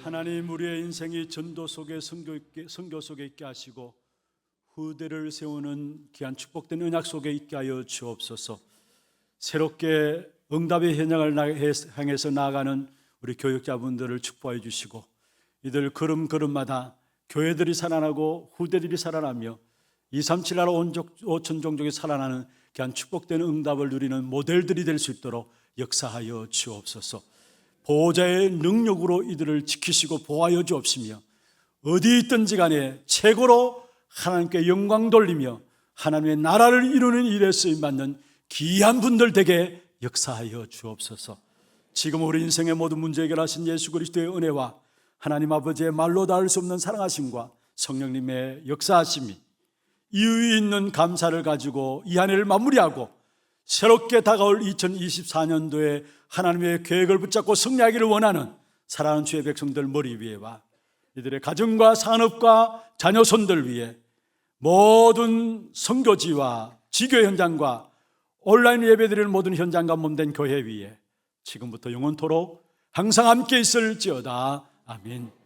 하나님 우리의 인생이 전도 속에 선교 속에 있게 하시고 후대를 세우는 귀한 축복된 언약 속에 있게 하여 주옵소서. 새롭게 응답의 현장을 향해서 나아가는 우리 교육자분들을 축복해 주시고 이들 걸음걸음마다 교회들이 살아나고 후대들이 살아나며 237 나라 5천 종족이 살아나는 귀한 축복된 응답을 누리는 모델들이 될 수 있도록 역사하여 주옵소서. 보호자의 능력으로 이들을 지키시고 보호하여 주옵시며 어디 있든지 간에 최고로 하나님께 영광 돌리며 하나님의 나라를 이루는 일에 쓰임받는 귀한 분들 되게 역사하여 주옵소서. 지금 우리 인생의 모든 문제 해결하신 예수 그리스도의 은혜와 하나님 아버지의 말로 닿을 수 없는 사랑하심과 성령님의 역사하심이 이유 있는 감사를 가지고 이 한 해를 마무리하고 새롭게 다가올 2024년도에 하나님의 계획을 붙잡고 승리하기를 원하는 사랑하는 주의 백성들 머리 위에와 이들의 가정과 산업과 자녀손들 위해 모든 선교지와 지교 현장과 온라인 예배드리는 모든 현장과 몸된 교회 위에 지금부터 영원토록 항상 함께 있을지어다. 아멘.